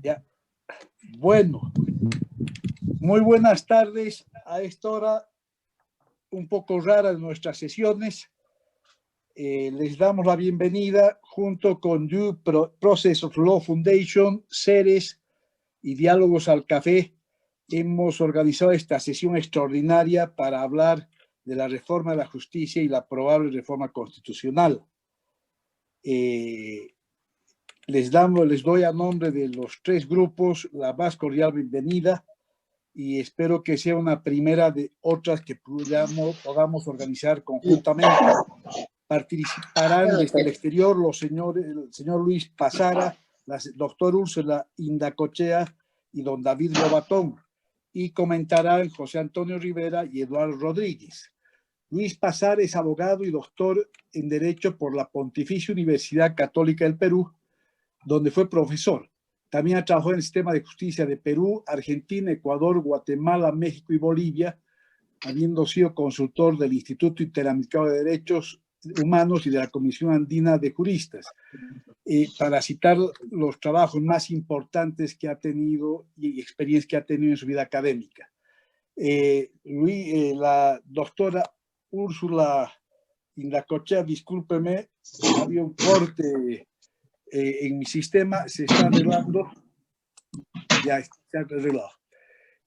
Ya. Bueno, muy buenas tardes. A esta hora un poco rara de nuestras sesiones. Les damos la bienvenida junto con Due Process of Law Foundation, Ceres y Diálogos al Café. Hemos organizado esta sesión extraordinaria para hablar de la reforma de la justicia y la probable reforma constitucional. Les doy a nombre de los tres grupos la más cordial bienvenida y espero que sea una primera de otras que podamos organizar conjuntamente. Participarán desde el exterior el señor Luis Pasara, la doctora Úrsula Indacochea y don David Lobatón, y comentarán José Antonio Rivera y Eduardo Rodríguez. Luis Pasara es abogado y doctor en Derecho por la Pontificia Universidad Católica del Perú, donde fue profesor. También ha trabajado en el sistema de justicia de Perú, Argentina, Ecuador, Guatemala, México y Bolivia, habiendo sido consultor del Instituto Interamericano de Derechos Humanos y de la Comisión Andina de Juristas, para citar los trabajos más importantes que ha tenido y experiencias que ha tenido en su vida académica. La doctora Úrsula Indacochea, discúlpeme, había un corte en mi sistema, se está arreglando. Ya se ha arreglado.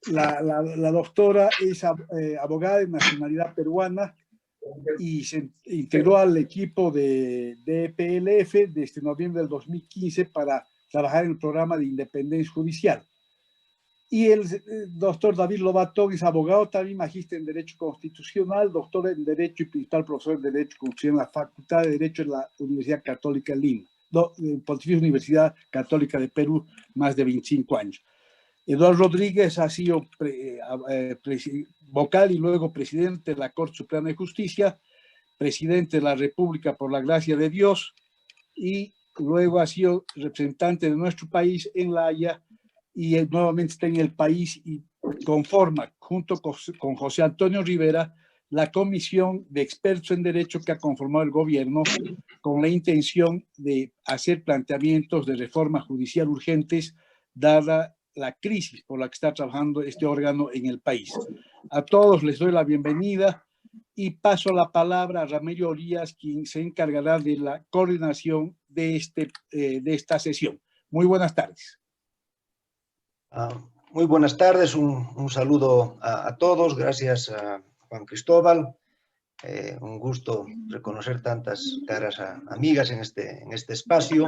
La doctora es abogada de nacionalidad peruana y se integró al equipo de DPLF desde noviembre del 2015 para trabajar en el programa de independencia judicial. Y el doctor David Lobatón es abogado, también magíster en Derecho Constitucional, doctor en Derecho y principal profesor de Derecho Constitucional en la Facultad de Derecho de la Universidad Católica de Lima, Pontificia Universidad Católica de Perú, más de 25 años. Eduardo Rodríguez ha sido vocal y luego presidente de la Corte Suprema de Justicia, presidente de la República por la gracia de Dios y luego ha sido representante de nuestro país en La Haya y nuevamente está en el país y conforma junto con José Antonio Rivera la comisión de expertos en derecho que ha conformado el gobierno con la intención de hacer planteamientos de reforma judicial urgentes dada la crisis por la que está trabajando este órgano en el país. A todos les doy la bienvenida y paso la palabra a Ramiro Orías, quien se encargará de la coordinación de esta sesión. Muy buenas tardes. Muy buenas tardes, un saludo a todos, gracias a Juan Cristóbal. Un gusto reconocer tantas caras amigas en este espacio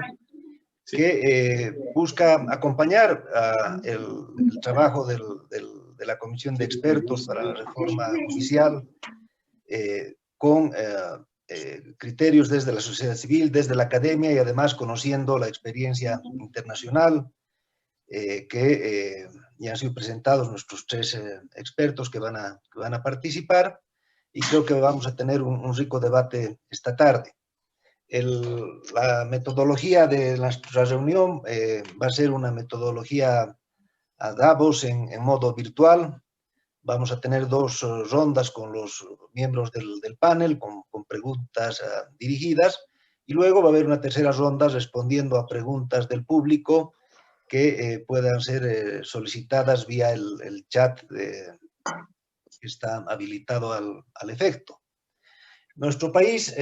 que busca acompañar el trabajo de la Comisión de Expertos para la Reforma Judicial con criterios desde la sociedad civil, desde la academia y además conociendo la experiencia internacional que ya han sido presentados nuestros tres expertos que van a participar y creo que vamos a tener un rico debate esta tarde. La metodología de nuestra reunión va a ser una metodología a Davos en modo virtual. Vamos a tener dos rondas con los miembros del panel, con preguntas dirigidas, y luego va a haber una tercera ronda respondiendo a preguntas del público que puedan ser solicitadas vía el chat que está habilitado al efecto. Nuestro país,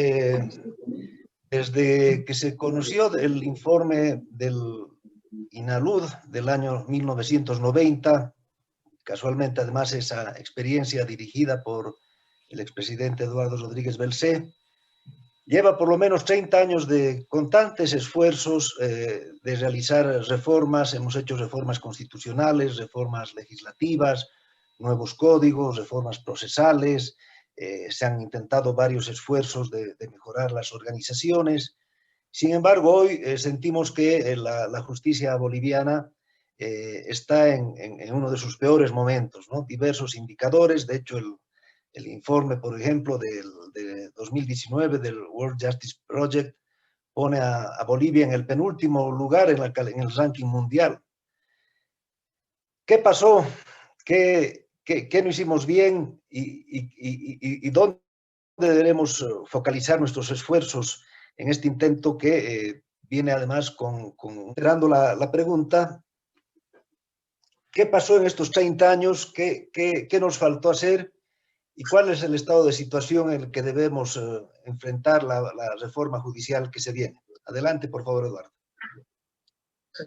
desde que se conoció el informe del INALUD del año 1990, casualmente además esa experiencia dirigida por el expresidente Eduardo Rodríguez Belcé, lleva por lo menos 30 años de constantes esfuerzos de realizar reformas. Hemos hecho reformas constitucionales, reformas legislativas, nuevos códigos, reformas procesales. Se han intentado varios esfuerzos de mejorar las organizaciones. Sin embargo, hoy sentimos que la justicia boliviana está en uno de sus peores momentos, ¿no? Diversos indicadores, de hecho el informe, por ejemplo, de 2019 del World Justice Project pone a Bolivia en el penúltimo lugar en el ranking mundial. ¿Qué pasó? ¿Qué no hicimos bien? ¿Y dónde debemos focalizar nuestros esfuerzos en este intento que viene además esperando la pregunta: ¿qué pasó en estos 30 años? ¿Qué nos faltó hacer? ¿Y cuál es el estado de situación en el que debemos enfrentar la reforma judicial que se viene? Adelante, por favor, Eduardo.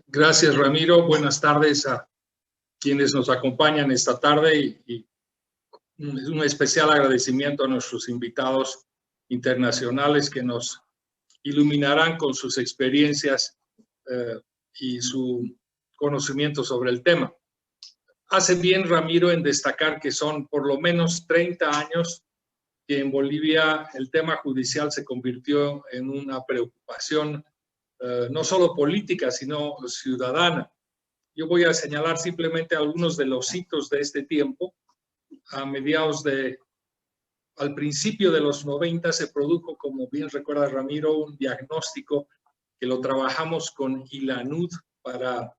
Gracias, Ramiro. Buenas tardes a quienes nos acompañan esta tarde y un especial agradecimiento a nuestros invitados internacionales que nos iluminarán con sus experiencias y su conocimiento sobre el tema. Hace bien, Ramiro, en destacar que son por lo menos 30 años que en Bolivia el tema judicial se convirtió en una preocupación no solo política, sino ciudadana. Yo voy a señalar simplemente algunos de los hitos de este tiempo. Al principio de los 90 se produjo, como bien recuerda Ramiro, un diagnóstico que lo trabajamos con ILANUD para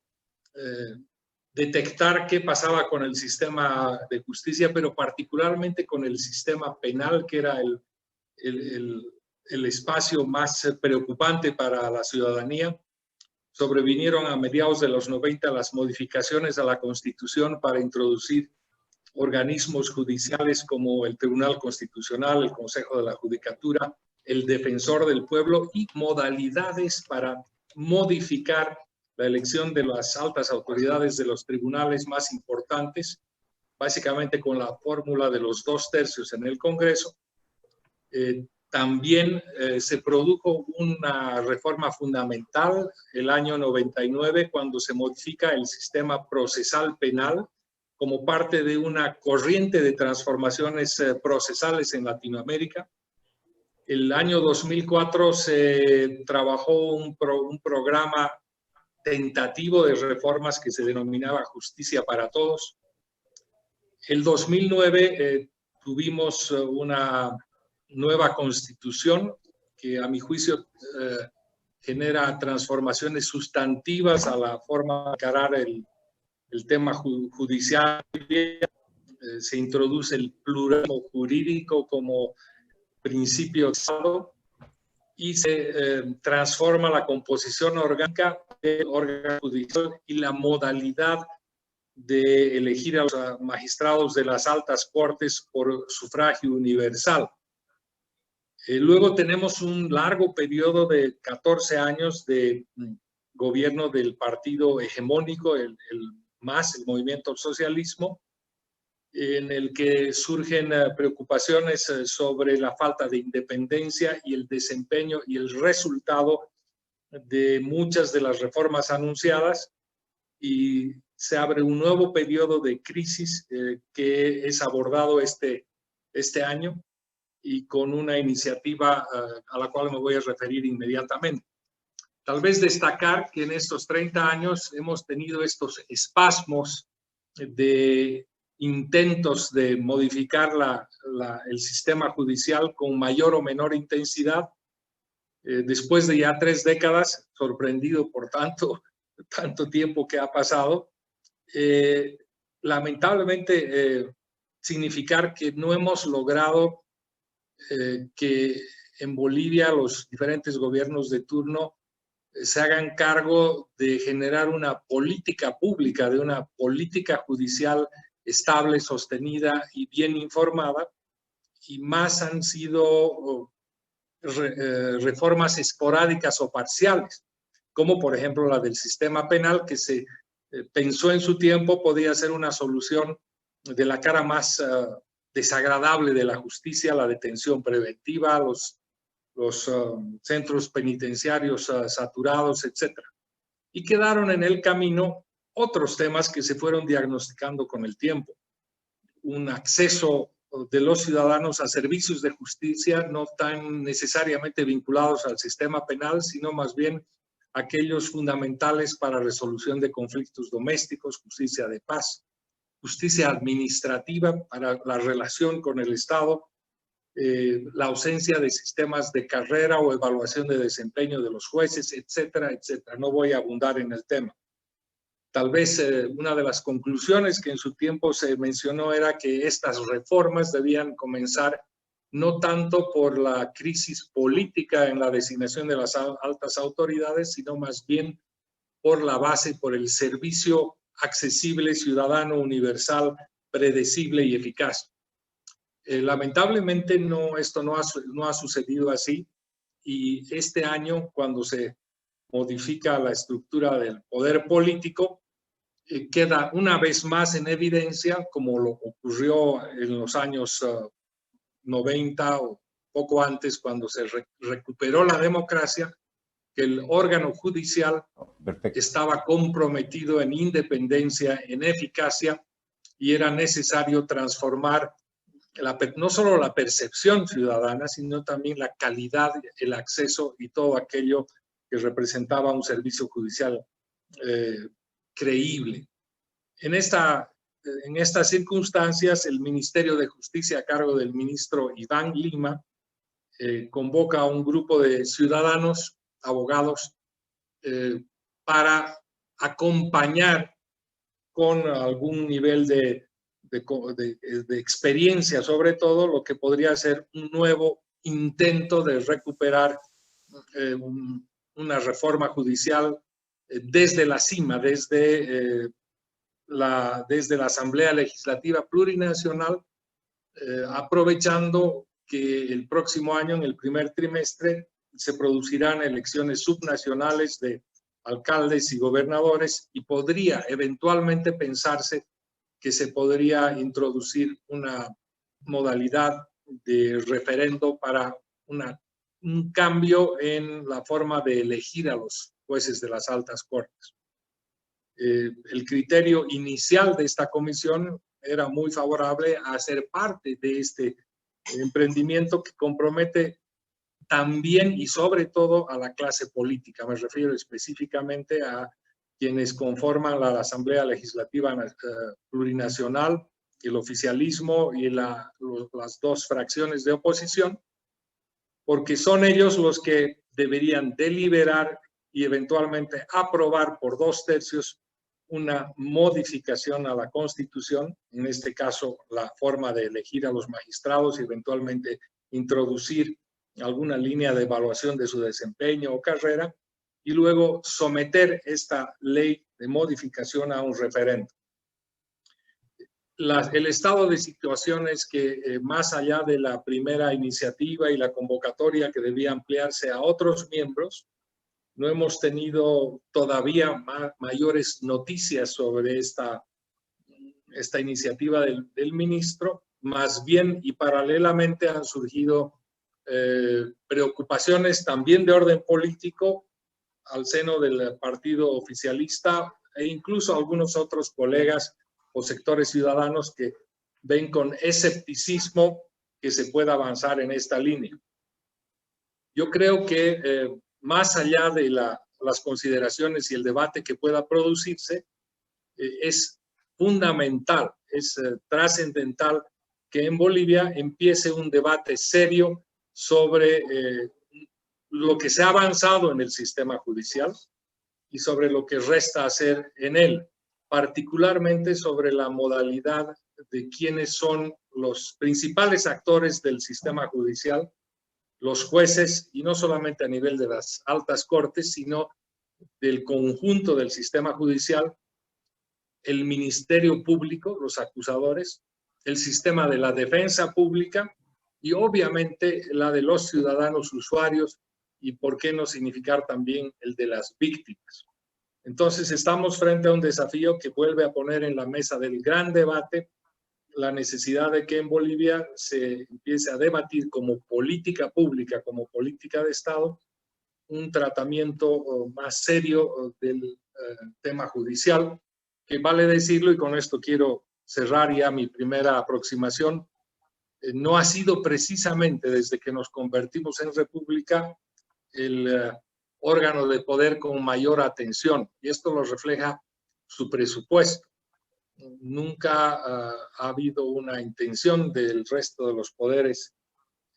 detectar qué pasaba con el sistema de justicia, pero particularmente con el sistema penal, que era el espacio más preocupante para la ciudadanía. Sobrevinieron a mediados de los 90 las modificaciones a la Constitución para introducir organismos judiciales como el Tribunal Constitucional, el Consejo de la Judicatura, el Defensor del Pueblo y modalidades para modificar la elección de las altas autoridades de los tribunales más importantes, básicamente con la fórmula de los 2/3 en el Congreso. También se produjo una reforma fundamental el año 99 cuando se modifica el sistema procesal penal como parte de una corriente de transformaciones procesales en Latinoamérica. El año 2004 se trabajó un programa tentativo de reformas que se denominaba Justicia para Todos. El 2009 tuvimos una nueva constitución que a mi juicio genera transformaciones sustantivas a la forma de encarar el tema judicial. Se introduce el pluralismo jurídico como principio y se transforma la composición orgánica del órgano judicial y la modalidad de elegir a los magistrados de las altas cortes por sufragio universal. Luego tenemos un largo periodo de 14 años de gobierno del partido hegemónico, el MAS, el Movimiento al Socialismo, en el que surgen preocupaciones sobre la falta de independencia y el desempeño y el resultado de muchas de las reformas anunciadas, y se abre un nuevo periodo de crisis que es abordado este año y con una iniciativa a la cual me voy a referir inmediatamente. Tal vez destacar que en estos 30 años hemos tenido estos espasmos de intentos de modificar el sistema judicial con mayor o menor intensidad. Después de ya 3 décadas, sorprendido por tanto tiempo que ha pasado, lamentablemente significar que no hemos logrado que en Bolivia los diferentes gobiernos de turno se hagan cargo de generar una política pública, de una política judicial estable, sostenida y bien informada, y más han sido reformas esporádicas o parciales, como por ejemplo la del sistema penal, que se pensó en su tiempo podía ser una solución de la cara más desagradable de la justicia, la detención preventiva, los centros penitenciarios saturados, etc. Y quedaron en el camino otros temas que se fueron diagnosticando con el tiempo. Un acceso de los ciudadanos a servicios de justicia no tan necesariamente vinculados al sistema penal, sino más bien aquellos fundamentales para resolución de conflictos domésticos, justicia de paz, justicia administrativa para la relación con el Estado, la ausencia de sistemas de carrera o evaluación de desempeño de los jueces, etcétera, etcétera. No voy a abundar en el tema. Tal vez una de las conclusiones que en su tiempo se mencionó era que estas reformas debían comenzar no tanto por la crisis política en la designación de las altas autoridades, sino más bien por la base, por el servicio accesible, ciudadano, universal, predecible y eficaz. Lamentablemente esto no ha sucedido así, y este año, cuando se modifica la estructura del poder político, queda una vez más en evidencia, como lo ocurrió en los años 90 o poco antes, cuando se recuperó la democracia, que el órgano judicial estaba comprometido en independencia, en eficacia, y era necesario transformar no solo la percepción ciudadana, sino también la calidad, el acceso y todo aquello que representaba un servicio judicial creíble. En estas circunstancias, el Ministerio de Justicia, a cargo del ministro Iván Lima, convoca a un grupo de ciudadanos, abogados, para acompañar con algún nivel de experiencia, sobre todo, lo que podría ser un nuevo intento de recuperar una reforma judicial desde la cima, desde la Asamblea Legislativa Plurinacional, aprovechando que el próximo año, en el primer trimestre, se producirán elecciones subnacionales de alcaldes y gobernadores, y podría eventualmente pensarse que se podría introducir una modalidad de referendo para un cambio en la forma de elegir a los jueces de las altas cortes. El criterio inicial de esta comisión era muy favorable a ser parte de este emprendimiento que compromete también y sobre todo a la clase política. Me refiero específicamente a quienes conforman la Asamblea Legislativa Plurinacional, el oficialismo y las dos fracciones de oposición, porque son ellos los que deberían deliberar y eventualmente aprobar por 2/3 una modificación a la Constitución, en este caso la forma de elegir a los magistrados y eventualmente introducir alguna línea de evaluación de su desempeño o carrera, y luego someter esta ley de modificación a un referendo. El estado de situación es que más allá de la primera iniciativa y la convocatoria que debía ampliarse a otros miembros, no hemos tenido todavía mayores noticias sobre esta iniciativa del ministro. Más bien y paralelamente han surgido preocupaciones también de orden político al seno del partido oficialista, e incluso algunos otros colegas o sectores ciudadanos que ven con escepticismo que se pueda avanzar en esta línea. Yo creo que más allá de las consideraciones y el debate que pueda producirse, es fundamental, es trascendental que en Bolivia empiece un debate serio sobre lo que se ha avanzado en el sistema judicial y sobre lo que resta hacer en él, particularmente sobre la modalidad de quiénes son los principales actores del sistema judicial, los jueces, y no solamente a nivel de las altas cortes, sino del conjunto del sistema judicial, el Ministerio Público, los acusadores, el sistema de la defensa pública y obviamente la de los ciudadanos usuarios, y por qué no significar también el de las víctimas. Entonces estamos frente a un desafío que vuelve a poner en la mesa del gran debate la necesidad de que en Bolivia se empiece a debatir como política pública, como política de Estado, un tratamiento más serio del tema judicial, que vale decirlo, y con esto quiero cerrar ya mi primera aproximación, no ha sido precisamente desde que nos convertimos en república el órgano de poder con mayor atención, y esto lo refleja su presupuesto. Nunca ha habido una intención del resto de los poderes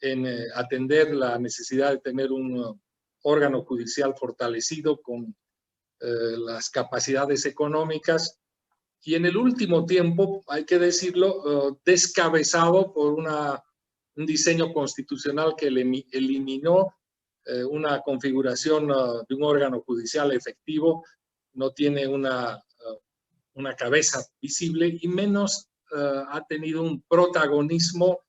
en atender la necesidad de tener un órgano judicial fortalecido con las capacidades económicas, y en el último tiempo, hay que decirlo, descabezado por una un diseño constitucional que eliminó una configuración de un órgano judicial efectivo, no tiene una cabeza visible y menos ha tenido un protagonismo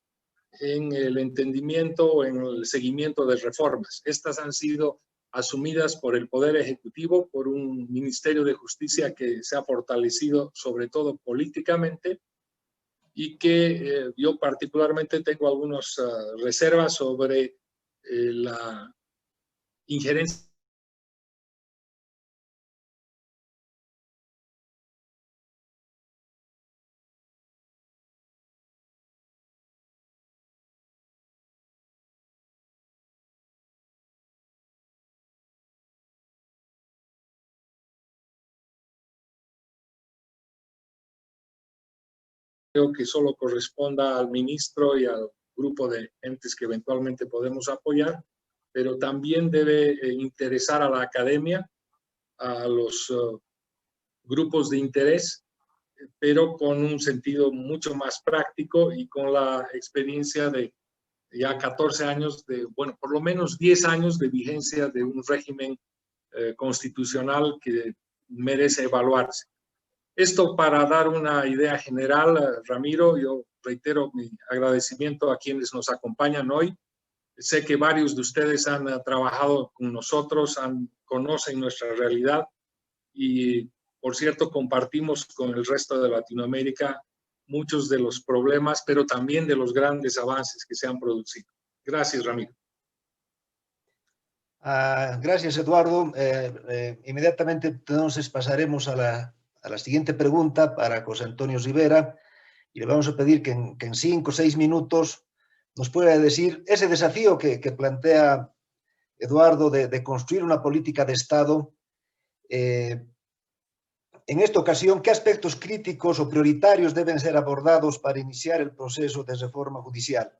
en el entendimiento, en el seguimiento de reformas. Estas han sido asumidas por el Poder Ejecutivo, por un Ministerio de Justicia que se ha fortalecido sobre todo políticamente y que yo particularmente tengo algunas reservas sobre la injerencia creo que solo corresponda al ministro y al grupo de entes que eventualmente podemos apoyar, pero también debe interesar a la academia, a los grupos de interés, pero con un sentido mucho más práctico y con la experiencia de ya 14 años, bueno, por lo menos 10 años de vigencia de un régimen constitucional que merece evaluarse. Esto para dar una idea general, Ramiro, yo reitero mi agradecimiento a quienes nos acompañan hoy. Sé que varios de ustedes han trabajado con nosotros, conocen nuestra realidad y, por cierto, compartimos con el resto de Latinoamérica muchos de los problemas, pero también de los grandes avances que se han producido. Gracias, Ramiro. Gracias, Eduardo. Inmediatamente entonces pasaremos a la siguiente pregunta para José Antonio Rivera y le vamos a pedir que en 5 o 6 minutos nos pueda decir ese desafío que plantea Eduardo de construir una política de Estado. En esta ocasión, ¿qué aspectos críticos o prioritarios deben ser abordados para iniciar el proceso de reforma judicial?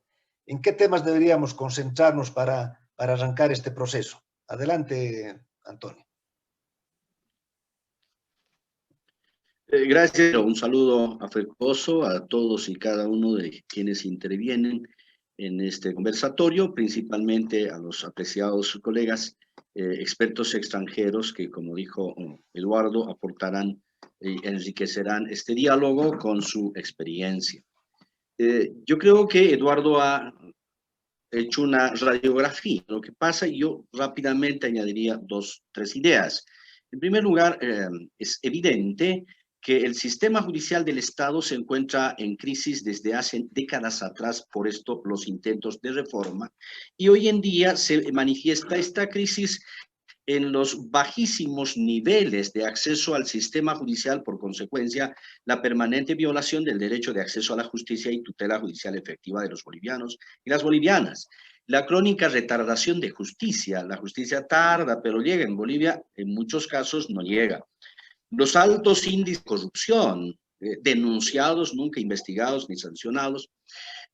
¿En qué temas deberíamos concentrarnos para arrancar este proceso? Adelante, Antonio. Gracias, un saludo afectuoso a todos y cada uno de quienes intervienen en este conversatorio, principalmente a los apreciados colegas expertos extranjeros que, como dijo Eduardo, aportarán y enriquecerán este diálogo con su experiencia. Yo creo que Eduardo ha hecho una radiografía de lo que pasa y yo rápidamente añadiría 2 o 3 ideas. En primer lugar, es evidente que el sistema judicial del Estado se encuentra en crisis desde hace décadas atrás, por esto los intentos de reforma, y hoy en día se manifiesta esta crisis en los bajísimos niveles de acceso al sistema judicial, por consecuencia, la permanente violación del derecho de acceso a la justicia y tutela judicial efectiva de los bolivianos y las bolivianas. La crónica retardación de justicia, la justicia tarda, pero llega en Bolivia, en muchos casos no llega. Los altos índices de corrupción, denunciados, nunca investigados ni sancionados.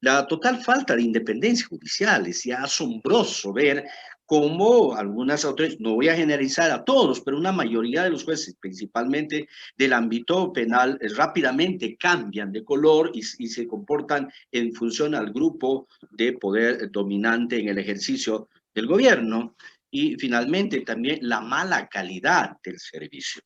La total falta de independencia judicial, es ya asombroso ver cómo algunas autoridades, no voy a generalizar a todos, pero una mayoría de los jueces, principalmente del ámbito penal, rápidamente cambian de color y se comportan en función al grupo de poder dominante en el ejercicio del gobierno. Y finalmente también la mala calidad del servicio.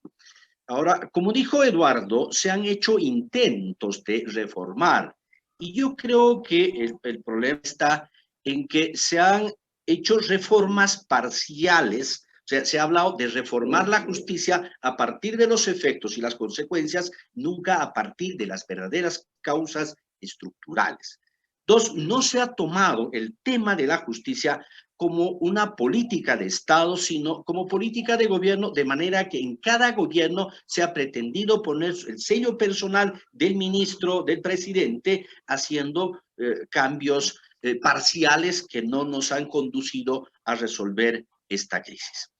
Ahora, como dijo Eduardo, se han hecho intentos de reformar y yo creo que el problema está en que se han hecho reformas parciales, o sea, se ha hablado de reformar la justicia a partir de los efectos y las consecuencias, nunca a partir de las verdaderas causas estructurales. 2, no se ha tomado el tema de la justicia como una política de Estado, sino como política de gobierno, de manera que en cada gobierno se ha pretendido poner el sello personal del ministro, del presidente, haciendo cambios parciales que no nos han conducido a resolver esta crisis.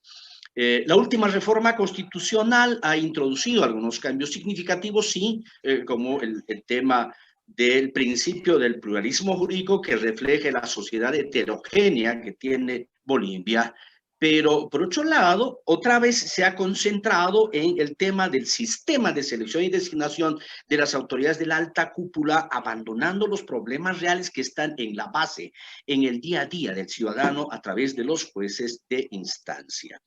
La última reforma constitucional ha introducido algunos cambios significativos, sí, como el tema del principio del pluralismo jurídico que refleje la sociedad heterogénea que tiene Bolivia, Pero, por otro lado, otra vez se ha concentrado en el tema del sistema de selección y designación de las autoridades de la alta cúpula, abandonando los problemas reales que están en la base, en el día a día del ciudadano a través de los jueces de instancia.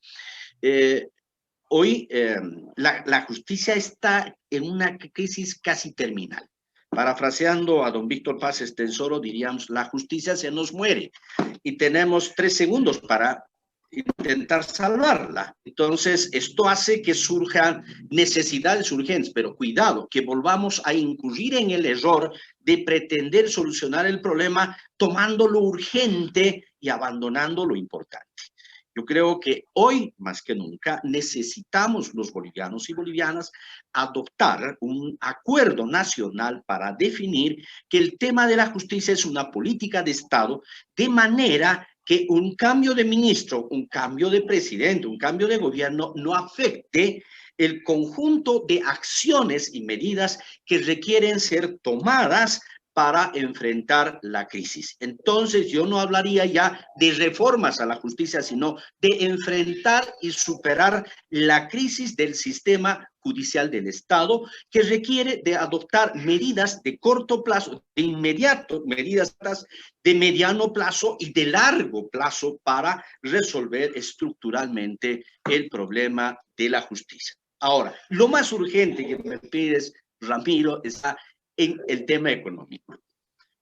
Hoy la justicia está en una crisis casi terminal. Parafraseando a don Víctor Paz Estensoro, diríamos, la justicia se nos muere y tenemos 3 segundos para intentar salvarla. Entonces, esto hace que surjan necesidades urgentes, pero cuidado, que volvamos a incurrir en el error de pretender solucionar el problema tomando lo urgente y abandonando lo importante. Yo creo que hoy, más que nunca, necesitamos los bolivianos y bolivianas adoptar un acuerdo nacional para definir que el tema de la justicia es una política de Estado, de manera que un cambio de ministro, un cambio de presidente, un cambio de gobierno no afecte el conjunto de acciones y medidas que requieren ser tomadas para enfrentar la crisis. Entonces, yo no hablaría ya de reformas a la justicia, sino de enfrentar y superar la crisis del sistema judicial del Estado, que requiere de adoptar medidas de corto plazo, de inmediato, medidas de mediano plazo y de largo plazo para resolver estructuralmente el problema de la justicia. Ahora, lo más urgente que me pides, Ramiro, está en el tema económico.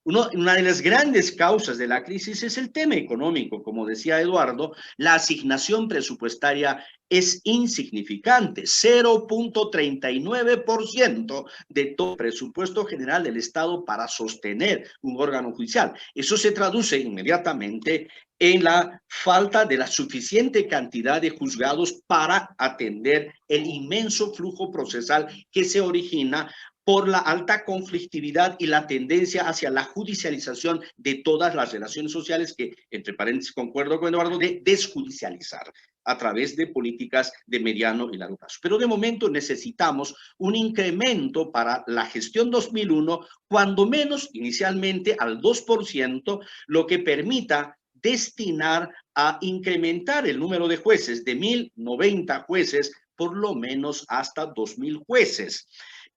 Una de las grandes causas de la crisis es el tema económico. Como decía Eduardo, la asignación presupuestaria es insignificante, 0.39% de todo el presupuesto general del Estado para sostener un órgano judicial. Eso se traduce inmediatamente en la falta de la suficiente cantidad de juzgados para atender el inmenso flujo procesal que se origina por la alta conflictividad y la tendencia hacia la judicialización de todas las relaciones sociales que, entre paréntesis, concuerdo con Eduardo, de desjudicializar a través de políticas de mediano y largo plazo. Pero de momento necesitamos un incremento para la gestión 2001, cuando menos inicialmente al 2%, lo que permita destinar a incrementar el número de jueces de 1.090 jueces, por lo menos hasta 2.000 jueces.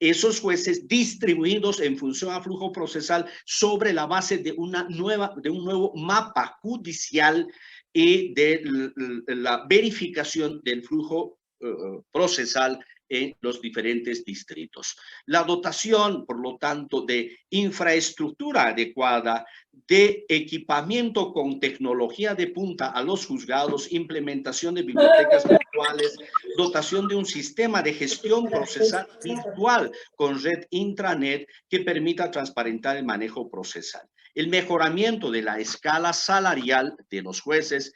Esos jueces distribuidos en función a flujo procesal sobre la base de un nuevo mapa judicial y de la verificación del flujo procesal en los diferentes distritos. La dotación, por lo tanto, de infraestructura adecuada, de equipamiento con tecnología de punta a los juzgados, implementación de bibliotecas virtuales, dotación de un sistema de gestión procesal virtual con red intranet que permita transparentar el manejo procesal. El mejoramiento de la escala salarial de los jueces.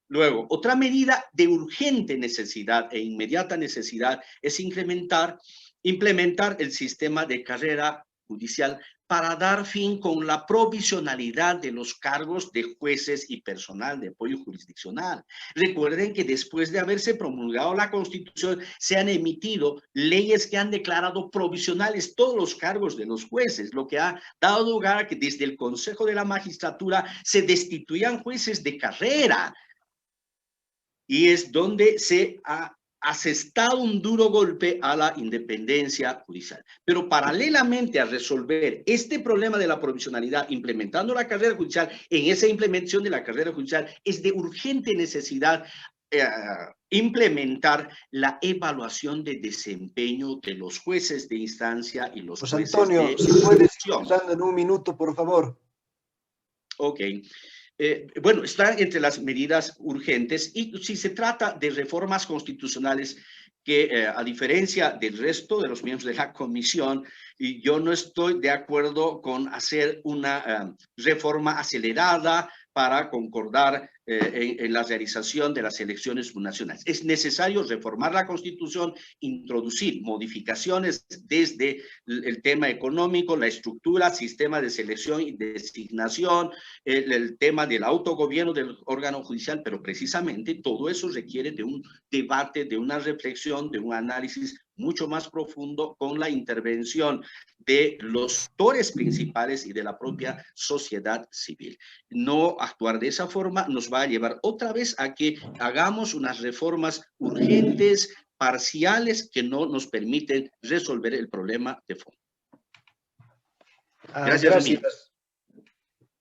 Luego, otra medida de urgente necesidad e inmediata necesidad es implementar el sistema de carrera judicial para dar fin con la provisionalidad de los cargos de jueces y personal de apoyo jurisdiccional. Recuerden que después de haberse promulgado la Constitución, se han emitido leyes que han declarado provisionales todos los cargos de los jueces, lo que ha dado lugar a que desde el Consejo de la Magistratura se destituían jueces de carrera. Y es donde se ha asestado un duro golpe a la independencia judicial. Pero paralelamente a resolver este problema de la provisionalidad, implementando la carrera judicial, en esa implementación de la carrera judicial es de urgente necesidad implementar la evaluación de desempeño de los jueces de instancia y los jueces Antonio, de si puedes, instrucción. en un minuto, por favor. Ok. Bueno, está entre las medidas urgentes y si se trata de reformas constitucionales que a diferencia del resto de los miembros de la comisión, yo no estoy de acuerdo con hacer una reforma acelerada para concordar en la realización de las elecciones nacionales. Es necesario reformar la Constitución, introducir modificaciones desde el tema económico, la estructura, sistema de selección y designación, el tema del autogobierno del órgano judicial, pero precisamente todo eso requiere de un debate, de una reflexión, de un análisis mucho más profundo con la intervención de los actores principales y de la propia sociedad civil. No actuar de esa forma nos va a llevar otra vez a que hagamos unas reformas urgentes, parciales, que no nos permiten resolver el problema de fondo. Gracias.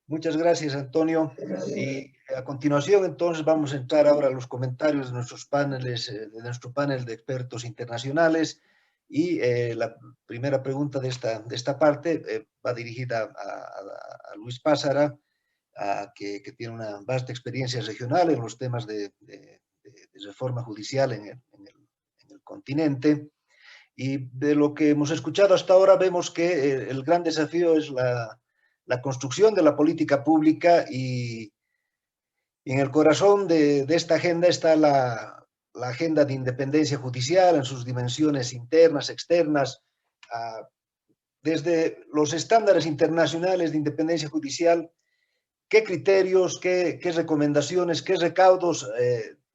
Muchas gracias, Antonio. Y a continuación, entonces, vamos a entrar ahora a los comentarios de nuestros paneles, de nuestro panel de expertos internacionales. Y la primera pregunta de esta parte va dirigida a Luis Pázara, que tiene una vasta experiencia regional en los temas de reforma judicial en el continente. Y de lo que hemos escuchado hasta ahora, vemos que el gran desafío es la construcción de la política pública, y en el corazón de esta agenda está la agenda de independencia judicial en sus dimensiones internas, externas, desde los estándares internacionales de independencia judicial. ¿Qué criterios, qué recomendaciones, qué recaudos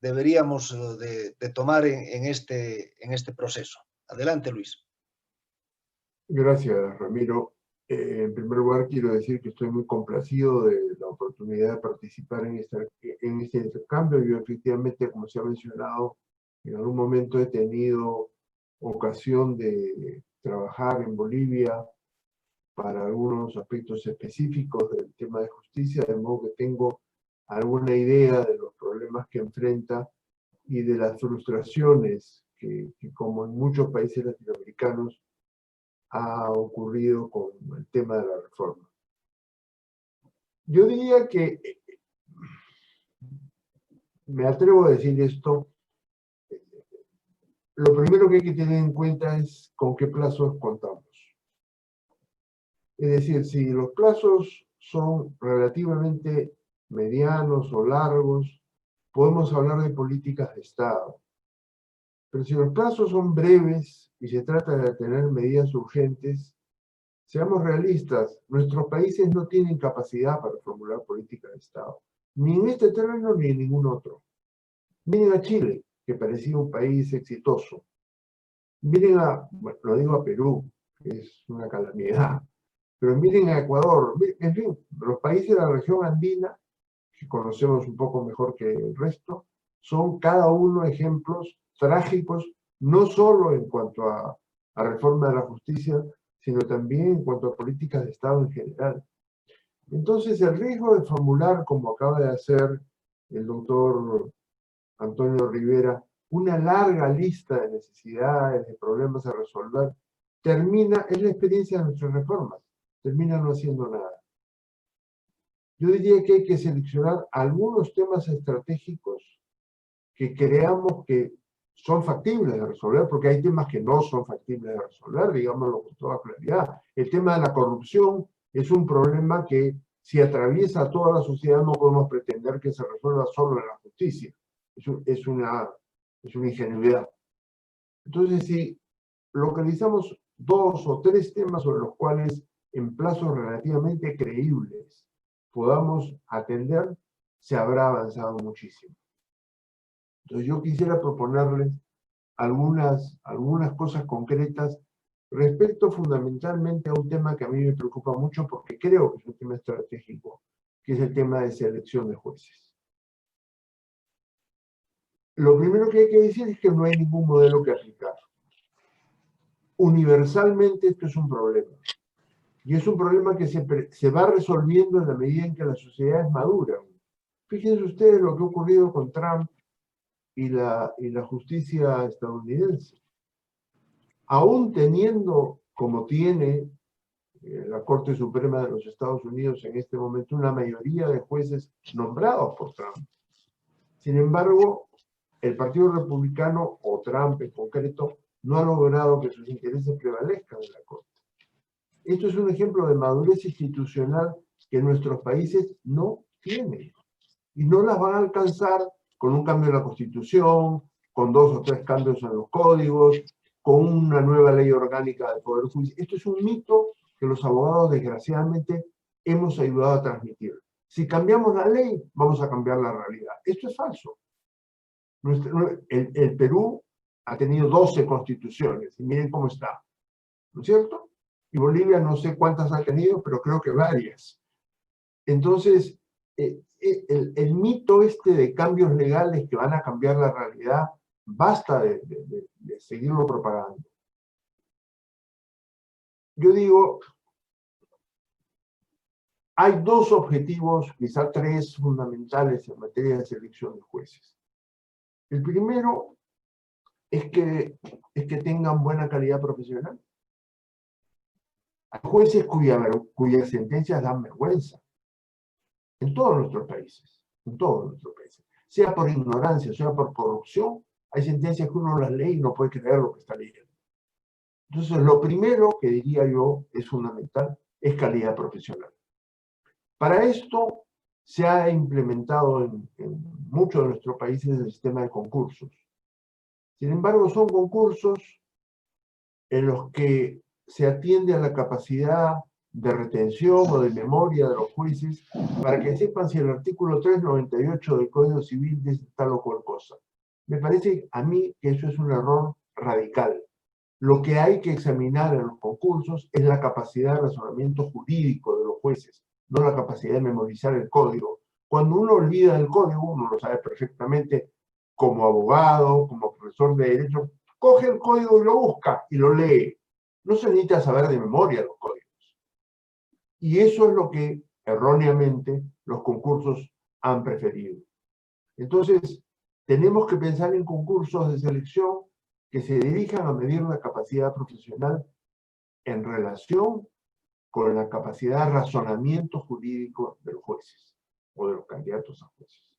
deberíamos de tomar en este proceso? Adelante, Luis. Gracias, Ramiro. En primer lugar, quiero decir que estoy muy complacido de la oportunidad de participar en este intercambio. Yo, efectivamente, como se ha mencionado, en algún momento he tenido ocasión de trabajar en Bolivia para algunos aspectos específicos del tema de justicia, de modo que tengo alguna idea de los problemas que enfrenta y de las frustraciones que como en muchos países latinoamericanos, ha ocurrido con el tema de la reforma. Yo diría que, me atrevo a decir esto, lo primero que hay que tener en cuenta es con qué plazos contamos. Es decir, si los plazos son relativamente medianos o largos, podemos hablar de políticas de Estado. Pero si los plazos son breves y se trata de tener medidas urgentes, seamos realistas, nuestros países no tienen capacidad para formular políticas de Estado, ni en este terreno ni en ningún otro. Miren a Chile, que parecía un país exitoso. Miren bueno, lo digo a Perú, que es una calamidad, pero miren a Ecuador, en fin, los países de la región andina, que conocemos un poco mejor que el resto, son cada uno ejemplos trágicos, no solo en cuanto a reforma de la justicia, sino también en cuanto a políticas de Estado en general. Entonces, el riesgo de formular, como acaba de hacer el doctor Antonio Rivera, una larga lista de necesidades, de problemas a resolver, es la experiencia de nuestras reformas, termina no haciendo nada. Yo diría que hay que seleccionar algunos temas estratégicos que creamos que son factibles de resolver, porque hay temas que no son factibles de resolver, digámoslo con toda claridad. El tema de la corrupción es un problema que, si atraviesa a toda la sociedad, no podemos pretender que se resuelva solo en la justicia. Es una ingenuidad. Entonces, si localizamos 2 o 3 temas sobre los cuales, en plazos relativamente creíbles, podamos atender, se habrá avanzado muchísimo. Entonces yo quisiera proponerles algunas cosas concretas respecto fundamentalmente a un tema que a mí me preocupa mucho porque creo que es un tema estratégico, que es el tema de selección de jueces. Lo primero que hay que decir es que no hay ningún modelo que aplicar. Universalmente esto es un problema. Y es un problema que se va resolviendo en la medida en que la sociedad es madura. Fíjense ustedes lo que ha ocurrido con Trump y la justicia estadounidense. Aún teniendo, como tiene la Corte Suprema de los Estados Unidos en este momento, una mayoría de jueces nombrados por Trump. Sin embargo, el Partido Republicano, o Trump en concreto, no ha logrado que sus intereses prevalezcan en la Corte. Esto es un ejemplo de madurez institucional que nuestros países no tienen. Y no las van a alcanzar con un cambio en la Constitución, con 2 o 3 cambios en los códigos, con una nueva ley orgánica del Poder Judicial. Esto es un mito que los abogados, desgraciadamente, hemos ayudado a transmitir. Si cambiamos la ley, vamos a cambiar la realidad. Esto es falso. El Perú ha tenido 12 constituciones, y miren cómo está, ¿no es cierto? Y Bolivia no sé cuántas ha tenido, pero creo que varias. Entonces, el mito este de cambios legales que van a cambiar la realidad, basta de seguirlo propagando. Yo digo, hay dos objetivos, quizá tres fundamentales en materia de selección de jueces. El primero es que tengan buena calidad profesional. Hay jueces cuyas sentencias dan vergüenza. En todos nuestros países, sea por ignorancia, sea por corrupción, hay sentencias que uno las lee y no puede creer lo que está leyendo. Entonces, lo primero que diría yo es fundamental, es calidad profesional. Para esto se ha implementado en muchos de nuestros países el sistema de concursos. Sin embargo, son concursos en los que se atiende a la capacidad de retención o de memoria de los jueces para que sepan si el artículo 398 del Código Civil dice tal o cual cosa. Me parece a mí que eso es un error radical. Lo que hay que examinar en los concursos es la capacidad de razonamiento jurídico de los jueces, no la capacidad de memorizar el código. Cuando uno olvida el código, uno lo sabe perfectamente como abogado, como profesor de derecho, coge el código y lo busca y lo lee. No se necesita saber de memoria los códigos. Y eso es lo que erróneamente los concursos han preferido. Entonces, tenemos que pensar en concursos de selección que se dirijan a medir la capacidad profesional en relación con la capacidad de razonamiento jurídico de los jueces o de los candidatos a jueces.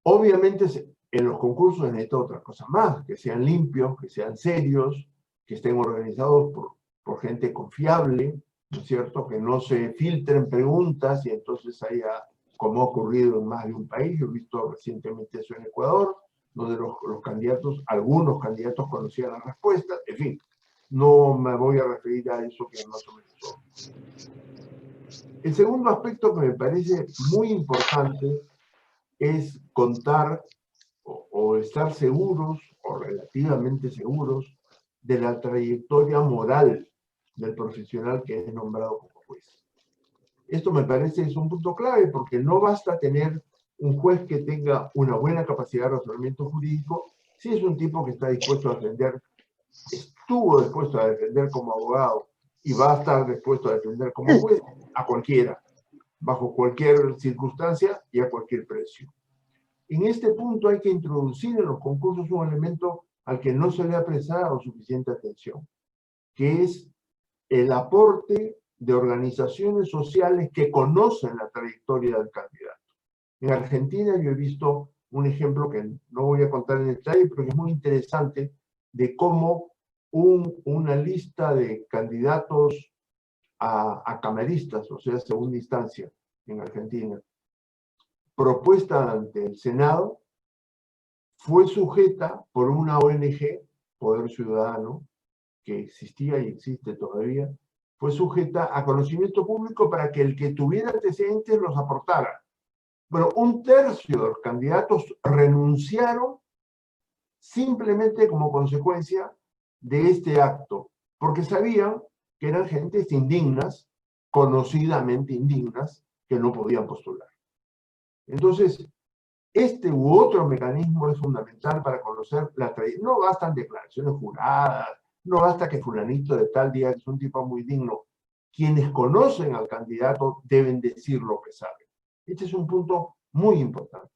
Obviamente, en los concursos se necesita otra cosa más, que sean limpios, que sean serios, que estén organizados por gente confiable, ¿no es cierto? Que no se filtren preguntas y entonces haya, como ha ocurrido en más de un país, yo he visto recientemente eso en Ecuador, donde los candidatos, algunos candidatos conocían las respuestas, en fin, no me voy a referir a eso que más o menos son. El segundo aspecto que me parece muy importante es contar o estar seguros, o relativamente seguros, de la trayectoria moral del profesional que es nombrado como juez. Esto me parece es un punto clave, porque no basta tener un juez que tenga una buena capacidad de razonamiento jurídico, si es un tipo que está dispuesto a defender, estuvo dispuesto a defender como abogado, y va a estar dispuesto a defender como juez a cualquiera, bajo cualquier circunstancia y a cualquier precio. En este punto hay que introducir en los concursos un elemento al que no se le ha prestado suficiente atención, que es el aporte de organizaciones sociales que conocen la trayectoria del candidato. En Argentina yo he visto un ejemplo que no voy a contar en detalle, pero que es muy interesante, de cómo una lista de candidatos a cameristas, o sea, segunda instancia en Argentina, propuesta ante el Senado, fue sujeta por una ONG, Poder Ciudadano, que existía y existe todavía, fue sujeta a conocimiento público para que el que tuviera antecedentes los aportara. Bueno, un tercio de los candidatos renunciaron simplemente como consecuencia de este acto, porque sabían que eran gentes indignas, conocidamente indignas, que no podían postular. Entonces, este u otro mecanismo es fundamental para conocer la trayectoria. No bastan declaraciones juradas, no basta que fulanito de tal día es un tipo muy digno. Quienes conocen al candidato deben decir lo que saben. Este es un punto muy importante.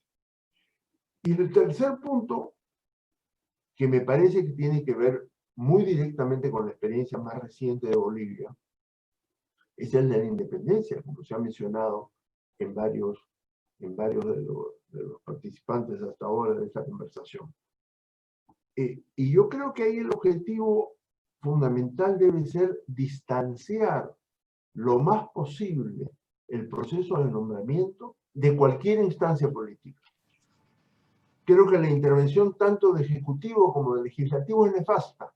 Y el tercer punto, que me parece que tiene que ver muy directamente con la experiencia más reciente de Bolivia, es el de la independencia, como se ha mencionado en varios de los participantes hasta ahora de esta conversación. Y yo creo que ahí el objetivo fundamental debe ser distanciar lo más posible el proceso de nombramiento de cualquier instancia política. Creo que la intervención tanto de Ejecutivo como de Legislativo es nefasta.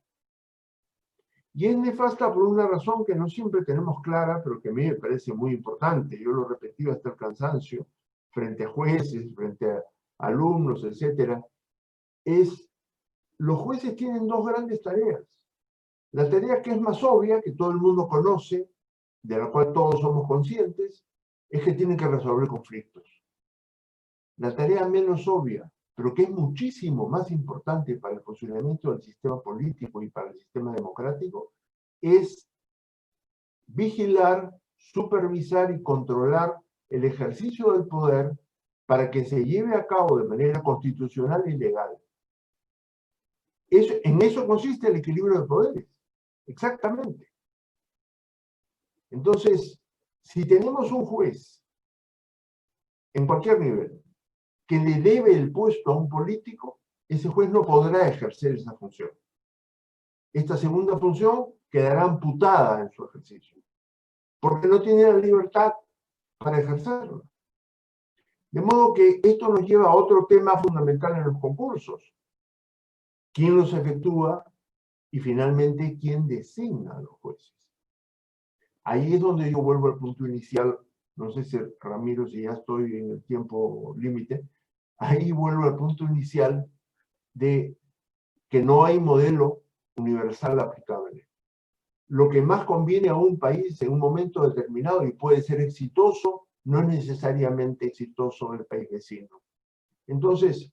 Y es nefasta por una razón que no siempre tenemos clara, pero que a mí me parece muy importante. Yo lo he repetido hasta el cansancio, frente a jueces, frente a alumnos, etcétera. es, los jueces tienen dos grandes tareas. La tarea que es más obvia, que todo el mundo conoce, de la cual todos somos conscientes, es que tienen que resolver conflictos. La tarea menos obvia, pero que es muchísimo más importante para el funcionamiento del sistema político y para el sistema democrático, es vigilar, supervisar y controlar el ejercicio del poder para que se lleve a cabo de manera constitucional y legal. En eso consiste el equilibrio de poderes, exactamente. Entonces, si tenemos un juez en cualquier nivel que le debe el puesto a un político, ese juez no podrá ejercer esa función. Esta segunda función quedará amputada en su ejercicio, porque no tiene la libertad para ejercerla. De modo que esto nos lleva a otro tema fundamental en los concursos. ¿Quién los efectúa? Y finalmente, ¿quién designa a los jueces? Ahí es donde yo vuelvo al punto inicial. No sé si, Ramiro, si ya estoy en el tiempo límite. Ahí vuelvo al punto inicial de que no hay modelo universal aplicable. Lo que más conviene a un país en un momento determinado y puede ser exitoso, no es necesariamente exitoso en el país vecino. Entonces,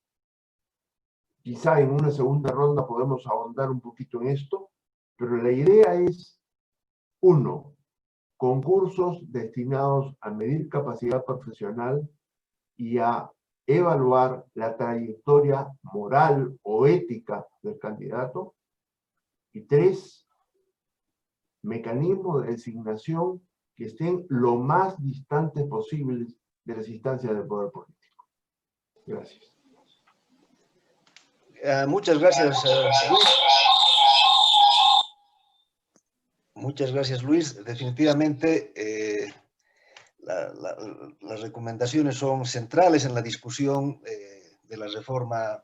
quizá en una segunda ronda podemos ahondar un poquito en esto, pero la idea es, uno, concursos destinados a medir capacidad profesional y a evaluar la trayectoria moral o ética del candidato. Y tres, mecanismos de designación que estén lo más distantes posibles de las instancias del poder político. Gracias. Muchas gracias, Luis. Muchas gracias, Luis. Definitivamente, las recomendaciones son centrales en la discusión de la reforma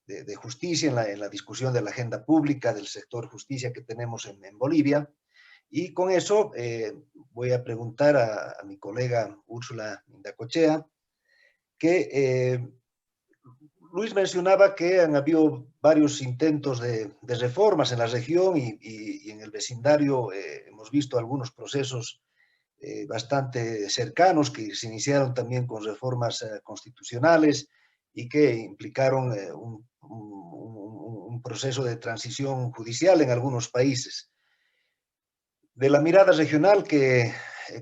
de justicia, en la discusión de la agenda pública del sector justicia que tenemos en Bolivia. Y con eso voy a preguntar a mi colega Úrsula Indacochea, que Luis mencionaba que han habido varios intentos de reformas en la región y en el vecindario hemos visto algunos procesos bastante cercanos que se iniciaron también con reformas constitucionales y que implicaron un proceso de transición judicial en algunos países. De la mirada regional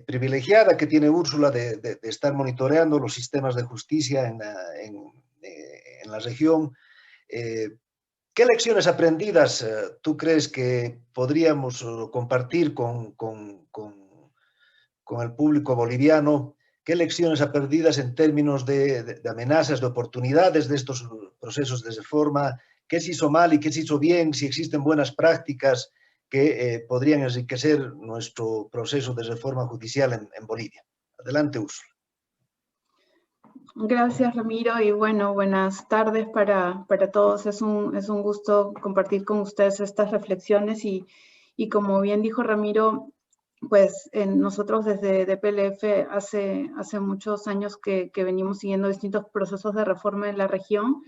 privilegiada que tiene Úrsula de estar monitoreando los sistemas de justicia en la región, ¿qué lecciones aprendidas tú crees que podríamos compartir con el público boliviano? ¿Qué lecciones aprendidas en términos de amenazas, de oportunidades de estos procesos de reforma? ¿Qué se hizo mal y qué se hizo bien? Si existen buenas prácticas que podrían enriquecer nuestro proceso de reforma judicial en Bolivia. Adelante, Úrsula. Gracias, Ramiro, y bueno, buenas tardes para todos. Es un gusto compartir con ustedes estas reflexiones y como bien dijo Ramiro, pues nosotros desde DPLF hace muchos años que venimos siguiendo distintos procesos de reforma en la región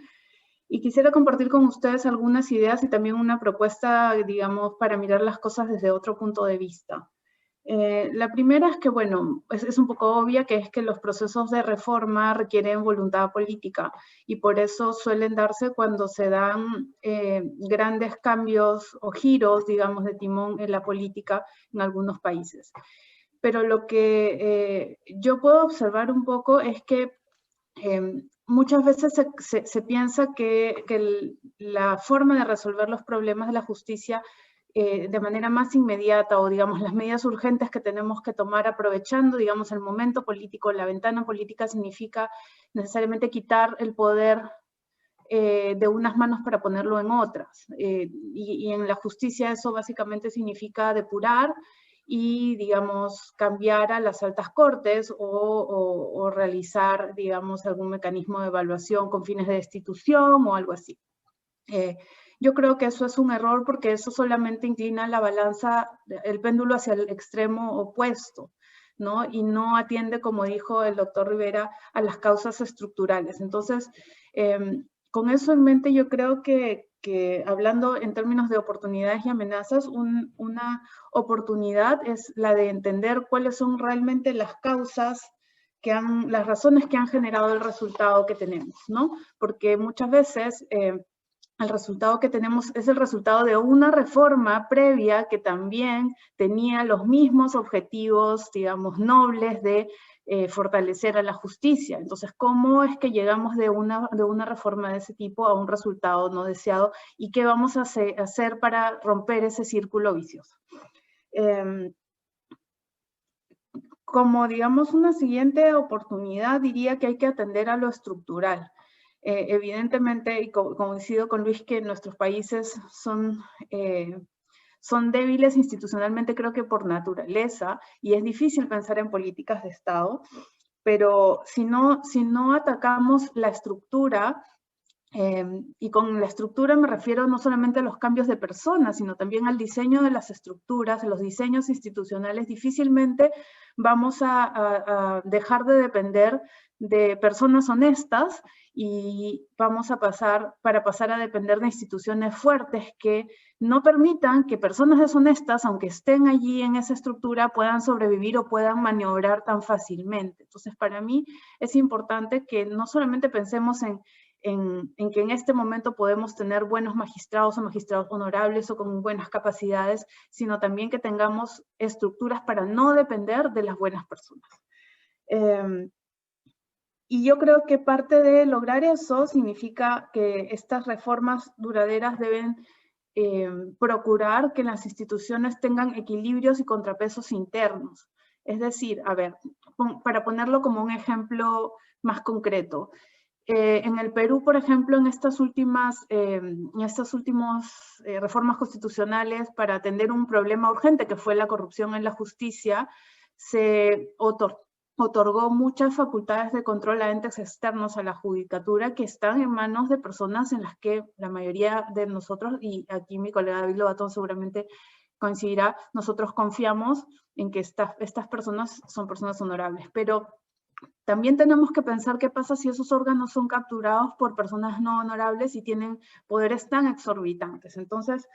y quisiera compartir con ustedes algunas ideas y también una propuesta, digamos, para mirar las cosas desde otro punto de vista. La primera es que, bueno, es un poco obvia, que es que los procesos de reforma requieren voluntad política y por eso suelen darse cuando se dan grandes cambios o giros, digamos, de timón en la política en algunos países. Pero lo que yo puedo observar un poco es que muchas veces se piensa que la forma de resolver los problemas de la justicia de manera más inmediata o digamos las medidas urgentes que tenemos que tomar aprovechando digamos el momento político, la ventana política significa necesariamente quitar el poder de unas manos para ponerlo en otras y en la justicia eso básicamente significa depurar y, digamos, cambiar a las altas cortes o realizar, digamos, algún mecanismo de evaluación con fines de destitución o algo así. Yo creo que eso es un error porque eso solamente inclina la balanza, el péndulo hacia el extremo opuesto, ¿no? Y no atiende, como dijo el doctor Rivera, a las causas estructurales. Entonces, con eso en mente, yo creo que hablando en términos de oportunidades y amenazas, una oportunidad es la de entender cuáles son realmente las causas, las razones que han generado el resultado que tenemos, ¿no? Porque muchas veces el resultado que tenemos es el resultado de una reforma previa que también tenía los mismos objetivos, digamos, nobles de fortalecer a la justicia. Entonces, ¿cómo es que llegamos de una reforma de ese tipo a un resultado no deseado? ¿Y qué vamos a hacer para romper ese círculo vicioso? Como, digamos, una siguiente oportunidad, diría que hay que atender a lo estructural. Evidentemente, y coincido con Luis, que nuestros países son débiles institucionalmente, creo que por naturaleza, y es difícil pensar en políticas de Estado, pero si no atacamos la estructura, y con la estructura me refiero no solamente a los cambios de personas, sino también al diseño de las estructuras, de los diseños institucionales, difícilmente vamos a dejar de depender de personas honestas y vamos a pasar a depender de instituciones fuertes que no permitan que personas deshonestas, aunque estén allí en esa estructura, puedan sobrevivir o puedan maniobrar tan fácilmente. Entonces, para mí es importante que no solamente pensemos en que en este momento podemos tener buenos magistrados o magistrados honorables o con buenas capacidades, sino también que tengamos estructuras para no depender de las buenas personas. Y yo creo que parte de lograr eso significa que estas reformas duraderas deben procurar que las instituciones tengan equilibrios y contrapesos internos. Es decir, a ver, para ponerlo como un ejemplo más concreto, en el Perú, por ejemplo, en estas últimas reformas constitucionales para atender un problema urgente que fue la corrupción en la justicia, se otorgó muchas facultades de control a entes externos a la judicatura que están en manos de personas en las que la mayoría de nosotros, y aquí mi colega David Lobatón seguramente coincidirá, nosotros confiamos en que estas personas son personas honorables, pero también tenemos que pensar qué pasa si esos órganos son capturados por personas no honorables y tienen poderes tan exorbitantes. Entonces,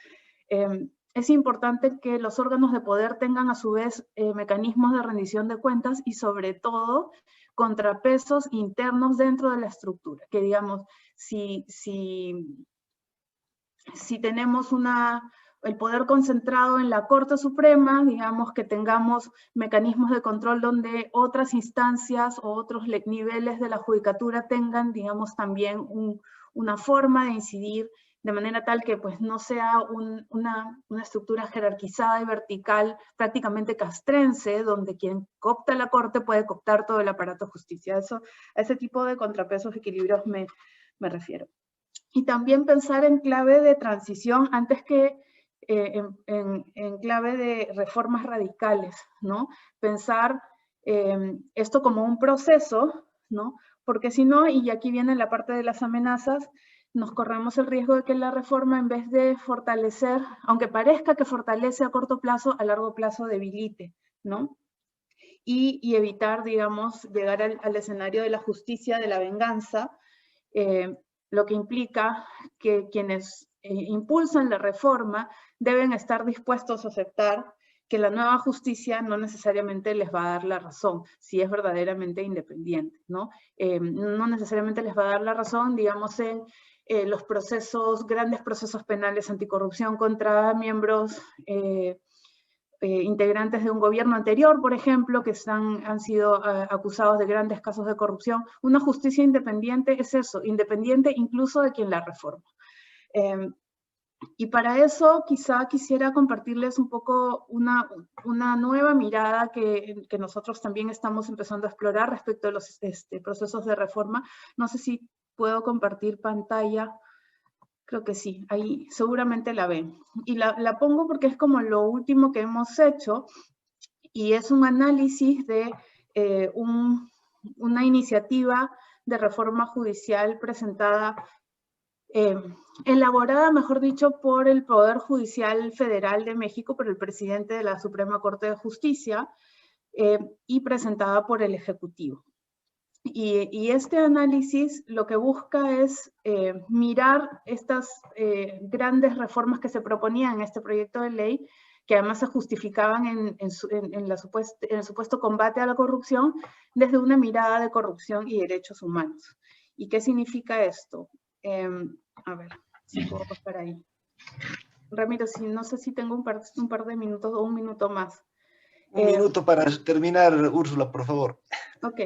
es importante que los órganos de poder tengan a su vez mecanismos de rendición de cuentas y sobre todo contrapesos internos dentro de la estructura. Que digamos, si tenemos el poder concentrado en la Corte Suprema, digamos que tengamos mecanismos de control donde otras instancias o otros niveles de la judicatura tengan, digamos, también una forma de incidir de manera tal que pues no sea una estructura jerarquizada y vertical prácticamente castrense, donde quien coopta la Corte puede cooptar todo el aparato de justicia. A ese tipo de contrapesos, equilibrios me refiero. Y también pensar en clave de transición antes que en clave de reformas radicales, ¿no? Pensar esto como un proceso, ¿no? Porque si no, y aquí viene la parte de las amenazas, nos corremos el riesgo de que la reforma, en vez de fortalecer, aunque parezca que fortalece a corto plazo, a largo plazo debilite, ¿no? Y evitar, digamos, llegar al escenario de la justicia, de la venganza, lo que implica que quienes impulsan la reforma deben estar dispuestos a aceptar que la nueva justicia no necesariamente les va a dar la razón, si es verdaderamente independiente, ¿no? No necesariamente les va a dar la razón, digamos, en los grandes procesos penales anticorrupción contra miembros integrantes de un gobierno anterior, por ejemplo, que han sido acusados de grandes casos de corrupción. Una justicia independiente es eso, independiente incluso de quien la reforma. Y para eso quizá quisiera compartirles un poco una nueva mirada que nosotros también estamos empezando a explorar respecto a los procesos de reforma. No sé si puedo compartir pantalla. Creo que sí, ahí seguramente la ven. Y la pongo porque es como lo último que hemos hecho y es un análisis de una iniciativa de reforma judicial presentada, elaborada, mejor dicho, por el Poder Judicial Federal de México, por el presidente de la Suprema Corte de Justicia y presentada por el Ejecutivo. Y este análisis lo que busca es mirar estas grandes reformas que se proponían en este proyecto de ley, que además se justificaban en el supuesto combate a la corrupción desde una mirada de corrupción y derechos humanos. ¿Y qué significa esto? A ver, si puedo pasar ahí. Ramiro, no sé si tengo un par de minutos o un minuto más. Un minuto para terminar, Úrsula, por favor. Ok.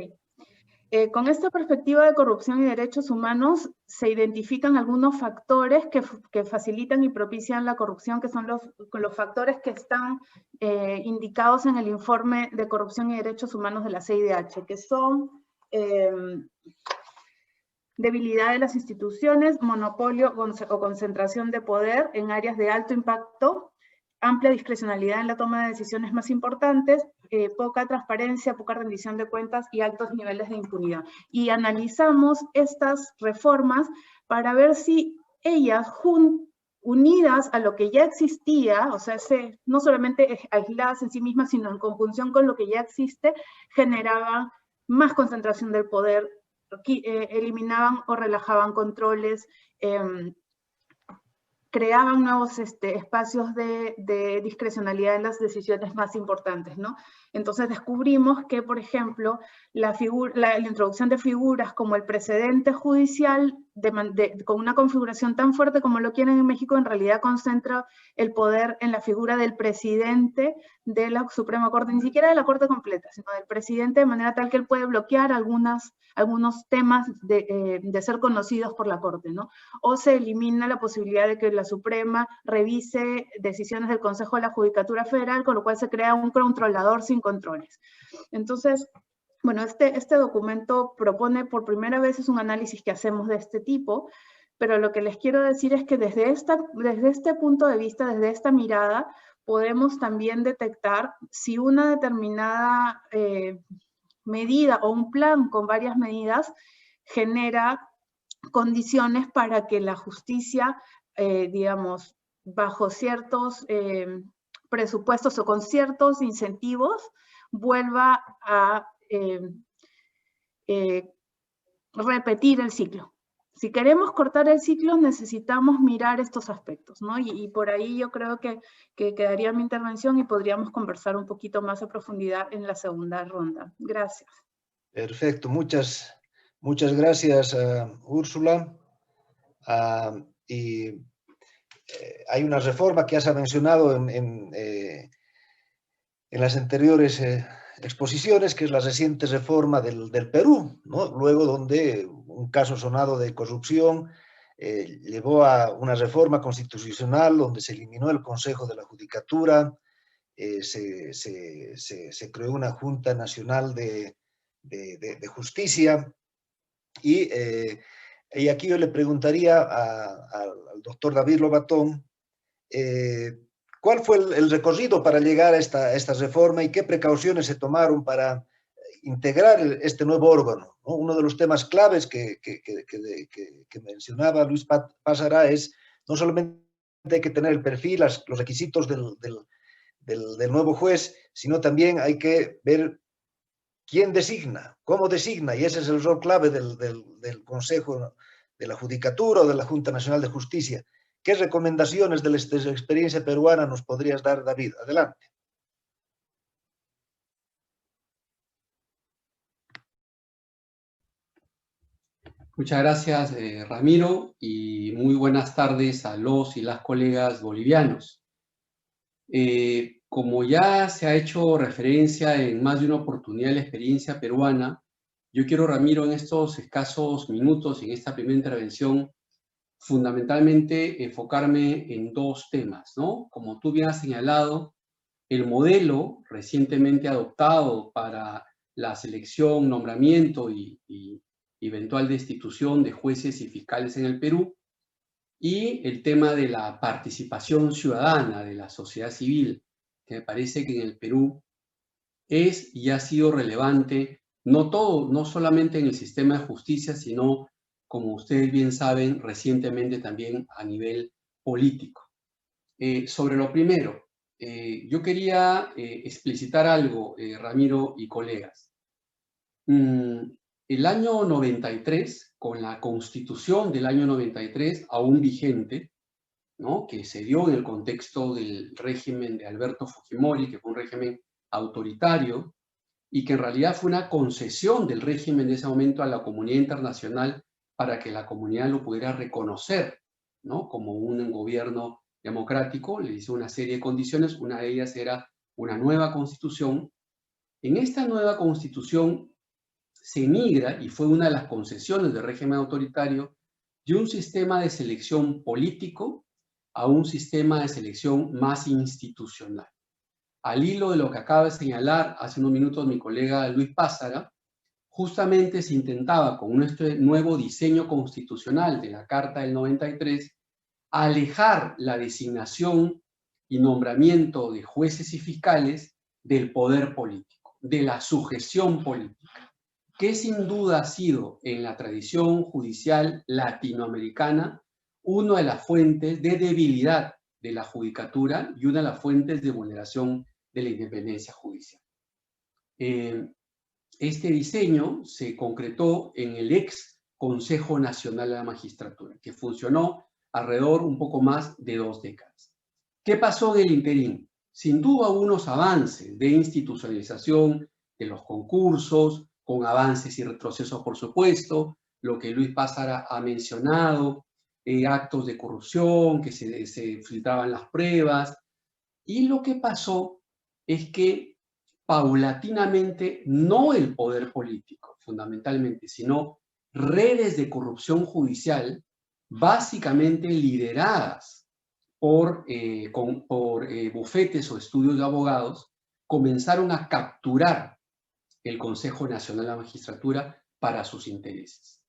Con esta perspectiva de corrupción y derechos humanos se identifican algunos factores que facilitan y propician la corrupción, que son los factores que están indicados en el informe de corrupción y derechos humanos de la CIDH, que son debilidad de las instituciones, monopolio o concentración de poder en áreas de alto impacto, amplia discrecionalidad en la toma de decisiones más importantes, poca transparencia, poca rendición de cuentas y altos niveles de impunidad. Y analizamos estas reformas para ver si ellas, unidas a lo que ya existía, o sea, no solamente aisladas en sí mismas, sino en conjunción con lo que ya existe, generaban más concentración del poder, eliminaban o relajaban controles, creaban nuevos espacios de discrecionalidad en las decisiones más importantes, ¿no? Entonces descubrimos que, por ejemplo, la introducción de figuras como el precedente judicial con una configuración tan fuerte como lo quieren en México, en realidad concentra el poder en la figura del presidente de la Suprema Corte, ni siquiera de la Corte completa, sino del presidente, de manera tal que él puede bloquear algunos temas de ser conocidos por la Corte, ¿no? O se elimina la posibilidad de que la Suprema revise decisiones del Consejo de la Judicatura Federal, con lo cual se crea un controlador sin controles. Entonces, bueno, este documento propone por primera vez, es un análisis que hacemos de este tipo, pero lo que les quiero decir es que desde este punto de vista, desde esta mirada, podemos también detectar si una determinada medida o un plan con varias medidas genera condiciones para que la justicia, digamos, bajo ciertos presupuestos o con ciertos incentivos, vuelva a repetir el ciclo. Si queremos cortar el ciclo, necesitamos mirar estos aspectos, ¿no? Y por ahí yo creo que quedaría mi intervención y podríamos conversar un poquito más a profundidad en la segunda ronda. Gracias. Perfecto, muchas gracias, Úrsula. Hay una reforma que ya se ha mencionado en las anteriores exposiciones, que es la reciente reforma del Perú, ¿no? Luego, donde un caso sonado de corrupción llevó a una reforma constitucional donde se eliminó el Consejo de la Judicatura, se creó una Junta Nacional de Justicia, y aquí yo le preguntaría al doctor David Lobatón, ¿cuál fue el recorrido para llegar a esta reforma y qué precauciones se tomaron para integrar este nuevo órgano, ¿no? Uno de los temas claves que mencionaba Luis Pázara es no solamente hay que tener el perfil, los requisitos del nuevo juez, sino también hay que ver quién designa, cómo designa, y ese es el rol clave del Consejo de la Judicatura o de la Junta Nacional de Justicia. ¿Qué recomendaciones de la experiencia peruana nos podrías dar, David? Adelante. Muchas gracias, Ramiro, y muy buenas tardes a los y las colegas bolivianos. Como ya se ha hecho referencia en más de una oportunidad de la experiencia peruana, yo quiero, Ramiro, en estos escasos minutos, en esta primera intervención, fundamentalmente enfocarme en dos temas, ¿no? Como tú bien has señalado, el modelo recientemente adoptado para la selección, nombramiento y eventual destitución de jueces y fiscales en el Perú, y el tema de la participación ciudadana de la sociedad civil, que me parece que en el Perú es y ha sido relevante, no solamente en el sistema de justicia, sino, como ustedes bien saben, recientemente también a nivel político. Sobre lo primero, yo quería explicitar algo, Ramiro y colegas. el año 93, con la Constitución del año 93 aún vigente, ¿no?, que se dio en el contexto del régimen de Alberto Fujimori, que fue un régimen autoritario, y que en realidad fue una concesión del régimen de ese momento a la comunidad internacional para que la comunidad lo pudiera reconocer, ¿no?, como un gobierno democrático. Le hizo una serie de condiciones, una de ellas era una nueva constitución. En esta nueva constitución se migra, y fue una de las concesiones del régimen autoritario, de un sistema de selección político a un sistema de selección más institucional. Al hilo de lo que acaba de señalar hace unos minutos mi colega Luis Pázara, justamente se intentaba con este nuevo diseño constitucional de la Carta del 93 alejar la designación y nombramiento de jueces y fiscales del poder político, de la sujeción política, que sin duda ha sido en la tradición judicial latinoamericana una de las fuentes de debilidad de la judicatura y una de las fuentes de vulneración de la independencia judicial. Este diseño se concretó en el ex Consejo Nacional de la Magistratura, que funcionó alrededor un poco más de 2 décadas. ¿Qué pasó en el interín? Sin duda hubo unos avances de institucionalización de los concursos, con avances y retrocesos, por supuesto, lo que Luis Pázara ha mencionado, actos de corrupción, que se filtraban las pruebas, y lo que pasó es que paulatinamente, no el poder político, fundamentalmente, sino redes de corrupción judicial, básicamente lideradas por bufetes o estudios de abogados, comenzaron a capturar el Consejo Nacional de la Magistratura para sus intereses.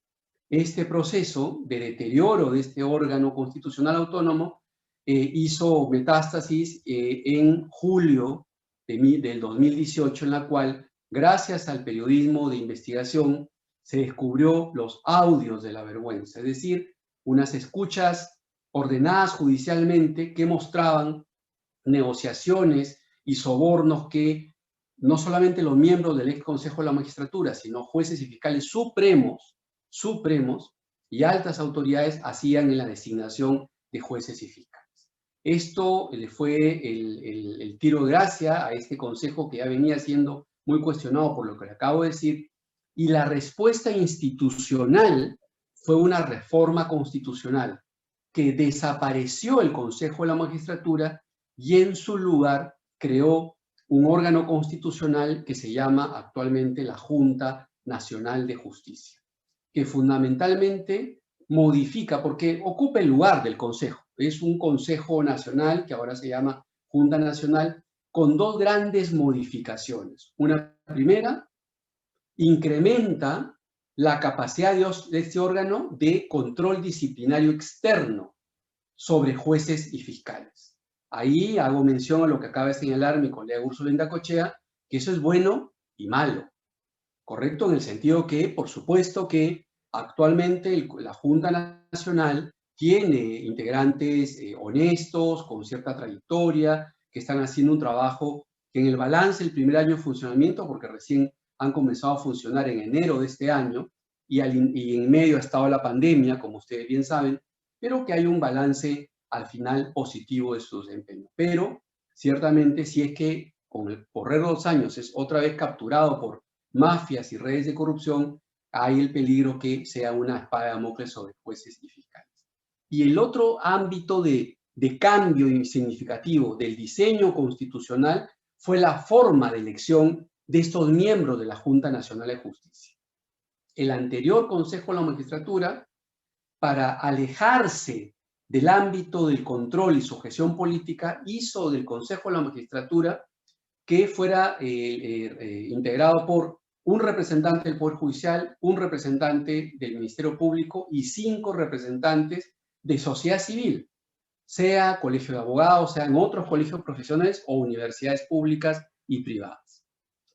Este proceso de deterioro de este órgano constitucional autónomo hizo metástasis en julio del 2018, en la cual, gracias al periodismo de investigación, se descubrió los audios de la vergüenza, es decir, unas escuchas ordenadas judicialmente que mostraban negociaciones y sobornos que no solamente los miembros del ex Consejo de la Magistratura, sino jueces y fiscales supremos y altas autoridades hacían en la designación de jueces y fiscales. Esto le fue el tiro de gracia a este consejo, que ya venía siendo muy cuestionado por lo que le acabo de decir, y la respuesta institucional fue una reforma constitucional que desapareció el Consejo de la Magistratura y en su lugar creó un órgano constitucional que se llama actualmente la Junta Nacional de Justicia, que fundamentalmente modifica, porque ocupa el lugar del Consejo. Es un Consejo Nacional que ahora se llama Junta Nacional, con 2 grandes modificaciones. Una primera, incrementa la capacidad de este órgano de control disciplinario externo sobre jueces y fiscales. Ahí hago mención a lo que acaba de señalar mi colega Úrsula Indacochea, que eso es bueno y malo. Correcto en el sentido que, por supuesto que actualmente la Junta Nacional tiene integrantes honestos, con cierta trayectoria, que están haciendo un trabajo que en el balance del primer año de funcionamiento, porque recién han comenzado a funcionar en enero de este año, y en medio ha estado la pandemia, como ustedes bien saben, pero que hay un balance al final positivo de su desempeño. Pero ciertamente, si es que con el correr de los años es otra vez capturado por mafias y redes de corrupción, hay el peligro que sea una espada de Damocles sobre jueces y fiscales. Y el otro ámbito de cambio significativo del diseño constitucional fue la forma de elección de estos miembros de la Junta Nacional de Justicia. El anterior Consejo de la Magistratura, para alejarse del ámbito del control y sujeción política, hizo del Consejo de la Magistratura que fuera integrado por un representante del Poder Judicial, un representante del Ministerio Público y 5 representantes de sociedad civil, sea colegio de abogados, sean otros colegios profesionales o universidades públicas y privadas.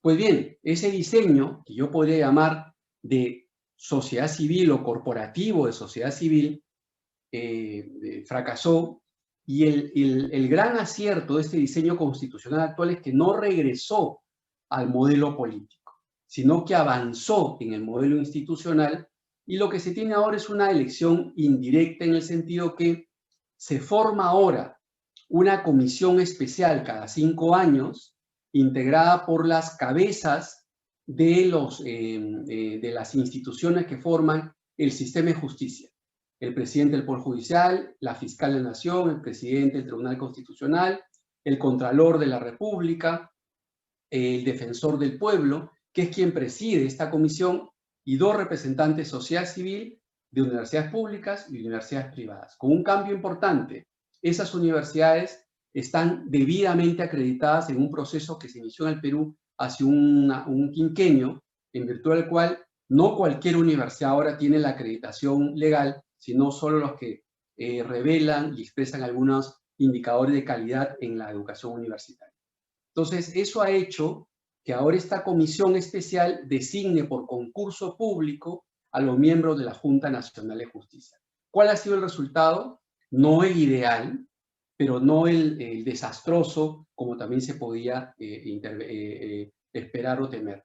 Pues bien, ese diseño, que yo podría llamar de sociedad civil o corporativo de sociedad civil, fracasó, y el gran acierto de este diseño constitucional actual es que no regresó al modelo político, sino que avanzó en el modelo institucional, y lo que se tiene ahora es una elección indirecta en el sentido que se forma ahora una comisión especial cada 5 años, integrada por las cabezas de las instituciones que forman el sistema de justicia. El presidente del Poder Judicial, la fiscal de la Nación, el presidente del Tribunal Constitucional, el Contralor de la República, el Defensor del Pueblo, que es quien preside esta comisión, y 2 representantes de sociedad civil de universidades públicas y universidades privadas. Con un cambio importante, esas universidades están debidamente acreditadas en un proceso que se inició en el Perú hace un quinquenio, en virtud del cual no cualquier universidad ahora tiene la acreditación legal, sino solo los que revelan y expresan algunos indicadores de calidad en la educación universitaria. Entonces, eso ha hecho que ahora esta comisión especial designe por concurso público a los miembros de la Junta Nacional de Justicia. ¿Cuál ha sido el resultado? No el ideal, pero no el desastroso, como también se podía esperar o temer.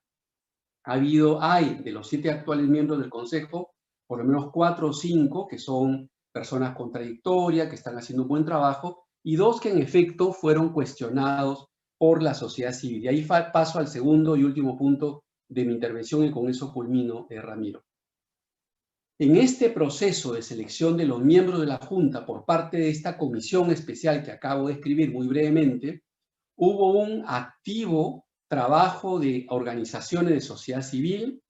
Hay de los 7 actuales miembros del Consejo, por lo menos 4 o 5 que son personas contradictorias, que están haciendo un buen trabajo, y 2 que en efecto fueron cuestionados por la sociedad civil. Y ahí paso al segundo y último punto de mi intervención, y con eso culmino, Ramiro. En este proceso de selección de los miembros de la Junta por parte de esta comisión especial que acabo de escribir muy brevemente, hubo un activo trabajo de organizaciones de sociedad civil,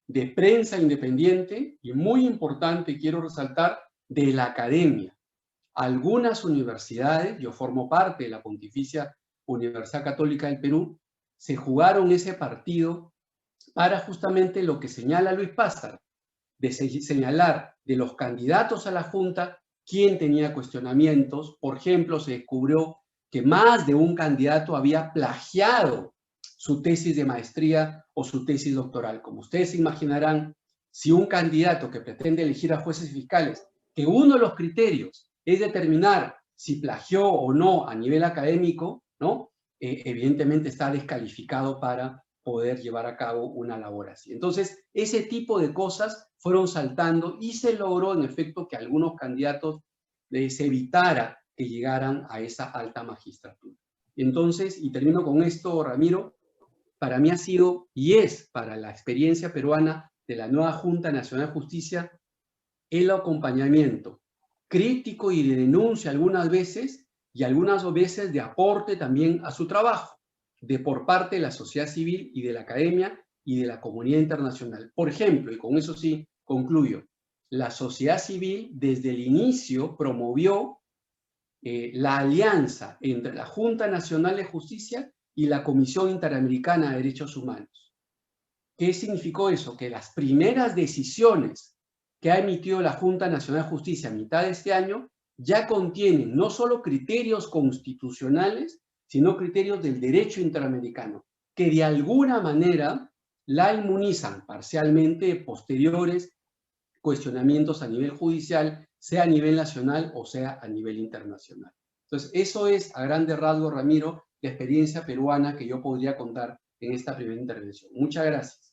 de prensa independiente y, muy importante, quiero resaltar, de la academia. Algunas universidades, yo formo parte de la Pontificia Universidad Católica del Perú, se jugaron ese partido para justamente lo que señala Luis Pázar, de señalar de los candidatos a la Junta quién tenía cuestionamientos. Por ejemplo, se descubrió que más de un candidato había plagiado su tesis de maestría o su tesis doctoral. Como ustedes se imaginarán, si un candidato que pretende elegir a jueces y fiscales, que uno de los criterios es determinar si plagió o no a nivel académico, ¿no? Evidentemente está descalificado para poder llevar a cabo una labor así. Entonces, ese tipo de cosas fueron saltando y se logró, en efecto, que algunos candidatos se evitara que llegaran a esa alta magistratura. Entonces, y termino con esto, Ramiro, para mí ha sido y es para la experiencia peruana de la nueva Junta Nacional de Justicia el acompañamiento crítico y de denuncia algunas veces, y algunas veces de aporte también a su trabajo, por parte de la sociedad civil y de la academia y de la comunidad internacional. Por ejemplo, y con eso sí concluyo, la sociedad civil desde el inicio promovió la alianza entre la Junta Nacional de Justicia y la Comisión Interamericana de Derechos Humanos. ¿Qué significó eso? Que las primeras decisiones que ha emitido la Junta Nacional de Justicia a mitad de este año ya contienen no solo criterios constitucionales, sino criterios del derecho interamericano, que de alguna manera la inmunizan parcialmente de posteriores cuestionamientos a nivel judicial, sea a nivel nacional o sea a nivel internacional. Entonces, eso es, a grandes rasgos, Ramiro, la experiencia peruana que yo podría contar en esta primera intervención. Muchas gracias.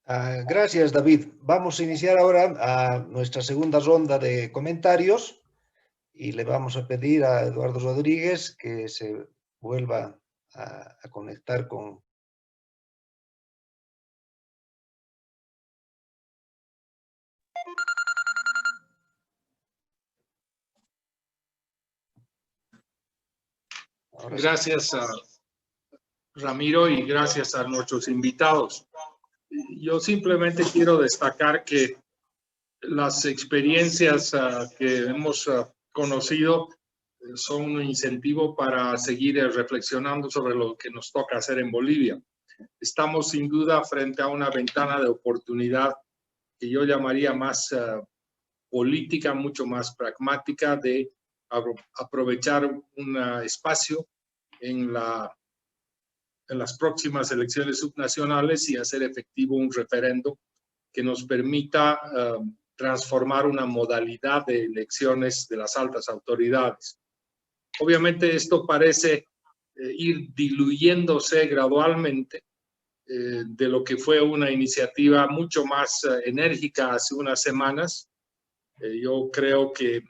Gracias, David. Vamos a iniciar ahora a nuestra segunda ronda de comentarios y le vamos a pedir a Eduardo Rodríguez que se vuelva a conectar con... Gracias a Ramiro y gracias a nuestros invitados. Yo simplemente quiero destacar que las experiencias que hemos conocido son un incentivo para seguir reflexionando sobre lo que nos toca hacer en Bolivia. Estamos sin duda frente a una ventana de oportunidad que yo llamaría más política, mucho más pragmática, de aprovechar un espacio en las próximas elecciones subnacionales y hacer efectivo un referendo que nos permita transformar una modalidad de elecciones de las altas autoridades. Obviamente esto parece ir diluyéndose gradualmente de lo que fue una iniciativa mucho más enérgica hace unas semanas. Yo creo que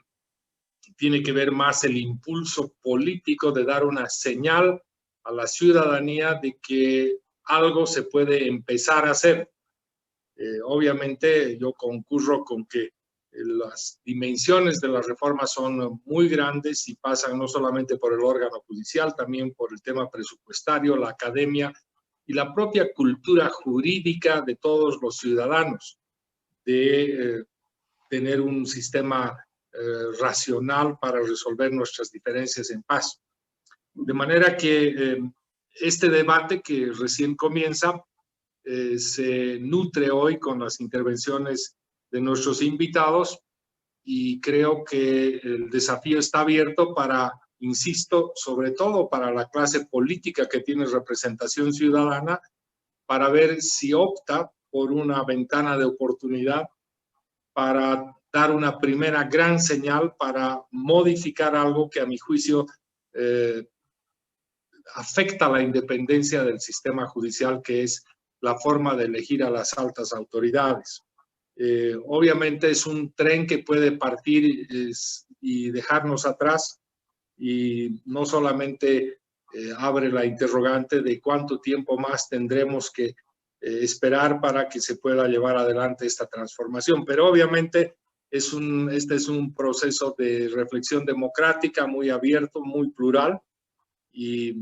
tiene que ver más el impulso político de dar una señal a la ciudadanía de que algo se puede empezar a hacer. Obviamente yo concurro con que las dimensiones de la reforma son muy grandes y pasan no solamente por el órgano judicial, también por el tema presupuestario, la academia y la propia cultura jurídica de todos los ciudadanos, de tener un sistema racional para resolver nuestras diferencias en paz. De manera que este debate que recién comienza se nutre hoy con las intervenciones de nuestros invitados y creo que el desafío está abierto para, insisto, sobre todo para la clase política que tiene representación ciudadana, para ver si opta por una ventana de oportunidad para dar una primera gran señal para modificar algo que a mi juicio afecta la independencia del sistema judicial, que es la forma de elegir a las altas autoridades. Obviamente es un tren que puede partir y dejarnos atrás, y no solamente abre la interrogante de cuánto tiempo más tendremos que esperar para que se pueda llevar adelante esta transformación, pero obviamente este es un proceso de reflexión democrática muy abierto, muy plural, y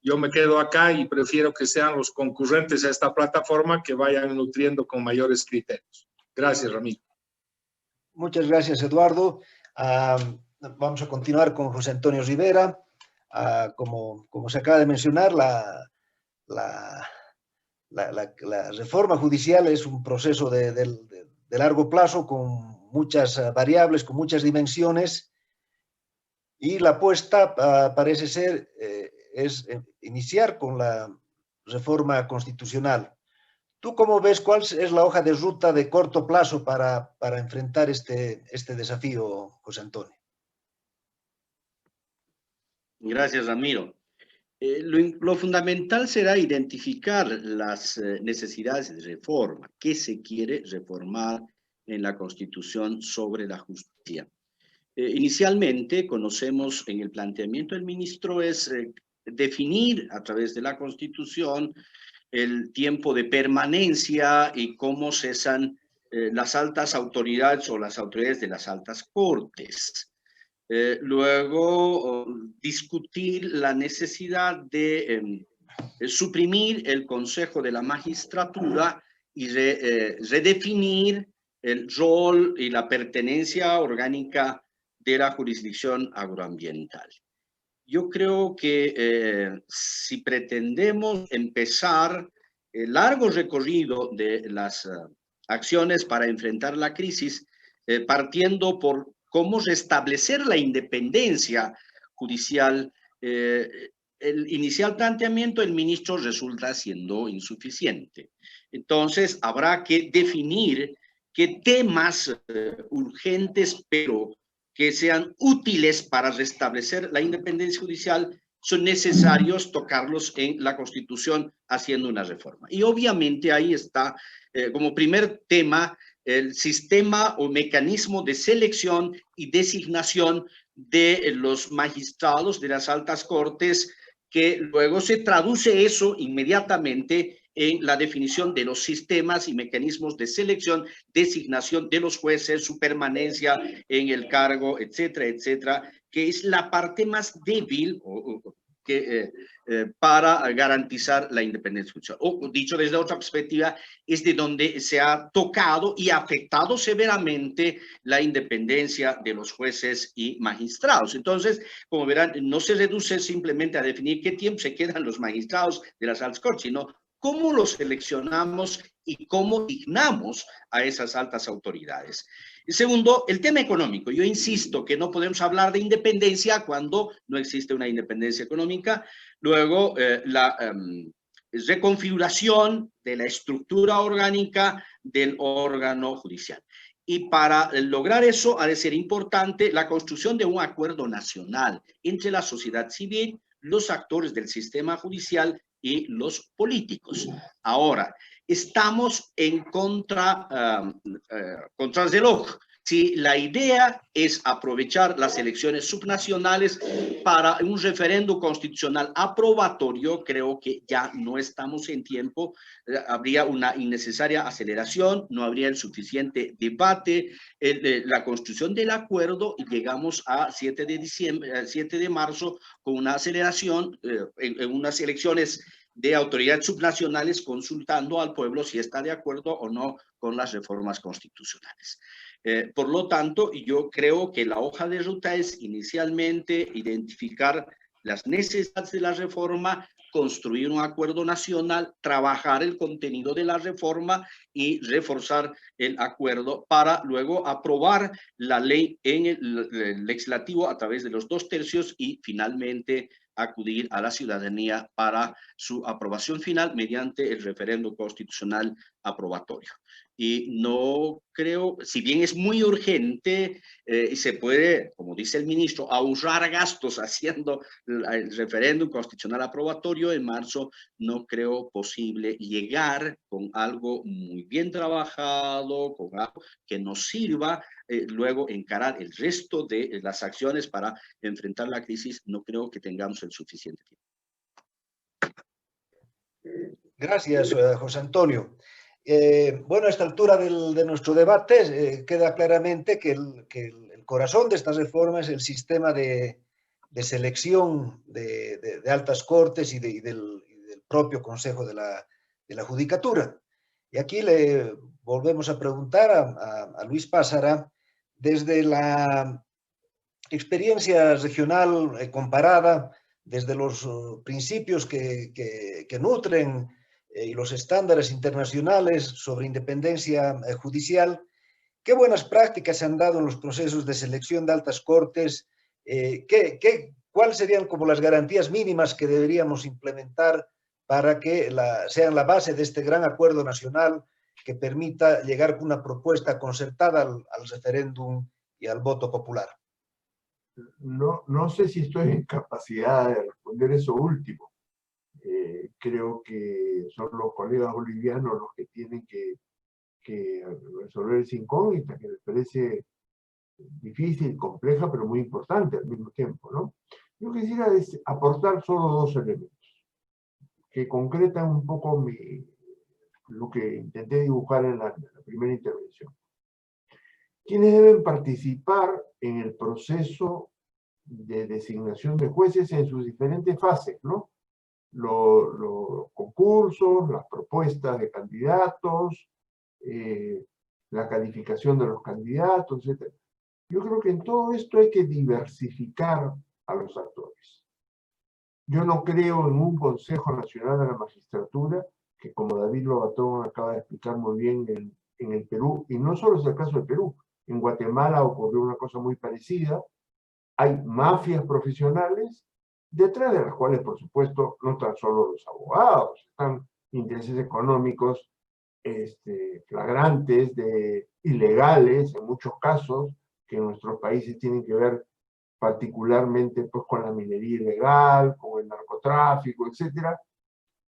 yo me quedo acá y prefiero que sean los concurrentes a esta plataforma que vayan nutriendo con mayores criterios. Gracias, Ramiro. Muchas gracias, Eduardo. Vamos a continuar con José Antonio Rivera. Como se acaba de mencionar, la reforma judicial es un proceso de largo plazo con muchas variables, con muchas dimensiones, y la apuesta parece ser es iniciar con la reforma constitucional. ¿Tú cómo ves cuál es la hoja de ruta de corto plazo para enfrentar este desafío, José Antonio? Gracias, Ramiro. Lo fundamental será identificar las necesidades de reforma. ¿Qué se quiere reformar en la Constitución sobre la justicia? Inicialmente, conocemos en el planteamiento del ministro es definir a través de la Constitución el tiempo de permanencia y cómo cesan las altas autoridades o las autoridades de las altas cortes. Luego, discutir la necesidad de suprimir el Consejo de la Magistratura y redefinir el rol y la pertenencia orgánica de la jurisdicción agroambiental. Yo creo que si pretendemos empezar el largo recorrido de las acciones para enfrentar la crisis, partiendo por cómo restablecer la independencia judicial, el inicial planteamiento del ministro resulta siendo insuficiente. Entonces, habrá que definir qué temas urgentes, pero que sean útiles para restablecer la independencia judicial, son necesarios tocarlos en la Constitución haciendo una reforma. Y obviamente ahí está como primer tema el sistema o mecanismo de selección y designación de los magistrados de las altas cortes, que luego se traduce eso inmediatamente en la definición de los sistemas y mecanismos de selección, designación de los jueces, su permanencia en el cargo, etcétera, etcétera, que es la parte más débil para garantizar la independencia judicial. O dicho desde otra perspectiva, es de donde se ha tocado y afectado severamente la independencia de los jueces y magistrados. Entonces, como verán, no se reduce simplemente a definir qué tiempo se quedan los magistrados de las altas cortes, sino cómo los seleccionamos y cómo dignamos a esas altas autoridades. Y segundo, el tema económico. Yo insisto que no podemos hablar de independencia cuando no existe una independencia económica. Luego, la reconfiguración de la estructura orgánica del órgano judicial. Y para lograr eso ha de ser importante la construcción de un acuerdo nacional entre la sociedad civil, los actores del sistema judicial y los políticos. Ahora, estamos en contrarreloj. Si la idea es aprovechar las elecciones subnacionales para un referendo constitucional aprobatorio, creo que ya no estamos en tiempo. Habría una innecesaria aceleración, no habría el suficiente debate, la construcción del acuerdo, y llegamos a 7 de marzo con una aceleración en unas elecciones de autoridades subnacionales, consultando al pueblo si está de acuerdo o no con las reformas constitucionales. Por lo tanto, yo creo que la hoja de ruta es inicialmente identificar las necesidades de la reforma, construir un acuerdo nacional, trabajar el contenido de la reforma y reforzar el acuerdo para luego aprobar la ley en el legislativo a través de los 2/3 y finalmente acudir a la ciudadanía para su aprobación final mediante el referendo constitucional aprobatorio. Y no creo, si bien es muy urgente y se puede, como dice el ministro, ahorrar gastos haciendo el referéndum constitucional aprobatorio en marzo, no creo posible llegar con algo muy bien trabajado, con algo que nos sirva luego encarar el resto de las acciones para enfrentar la crisis. No creo que tengamos el suficiente tiempo. Gracias, José Antonio. Bueno, a esta altura de nuestro debate queda claramente que el corazón de estas reformas es el sistema de selección de altas cortes y del propio Consejo de la Judicatura. Y aquí le volvemos a preguntar a Luis Pázara, desde la experiencia regional comparada, desde los principios que nutren y los estándares internacionales sobre independencia judicial, ¿qué buenas prácticas se han dado en los procesos de selección de altas cortes? ¿Cuáles serían como las garantías mínimas que deberíamos implementar para que sean la base de este gran acuerdo nacional que permita llegar con una propuesta concertada al referéndum y al voto popular? No sé si estoy en capacidad de responder eso último. Creo que son los colegas bolivianos los que tienen que resolver esa incógnita, que me parece difícil, compleja, pero muy importante al mismo tiempo, ¿no? Yo quisiera aportar solo 2 elementos que concretan un poco lo que intenté dibujar en la primera intervención. ¿Quiénes deben participar en el proceso de designación de jueces en sus diferentes fases, ¿no? Los concursos, las propuestas de candidatos, la calificación de los candidatos, etc. Yo creo que en todo esto hay que diversificar a los actores. Yo no creo en un Consejo Nacional de la Magistratura, que como David Lobatón acaba de explicar muy bien en el Perú, y no solo es el caso de Perú, en Guatemala ocurrió una cosa muy parecida. Hay mafias profesionales, detrás de las cuales, por supuesto, no están solo los abogados, están intereses económicos flagrantes, ilegales en muchos casos, que en nuestros países tienen que ver particularmente pues, con la minería ilegal, con el narcotráfico, etcétera,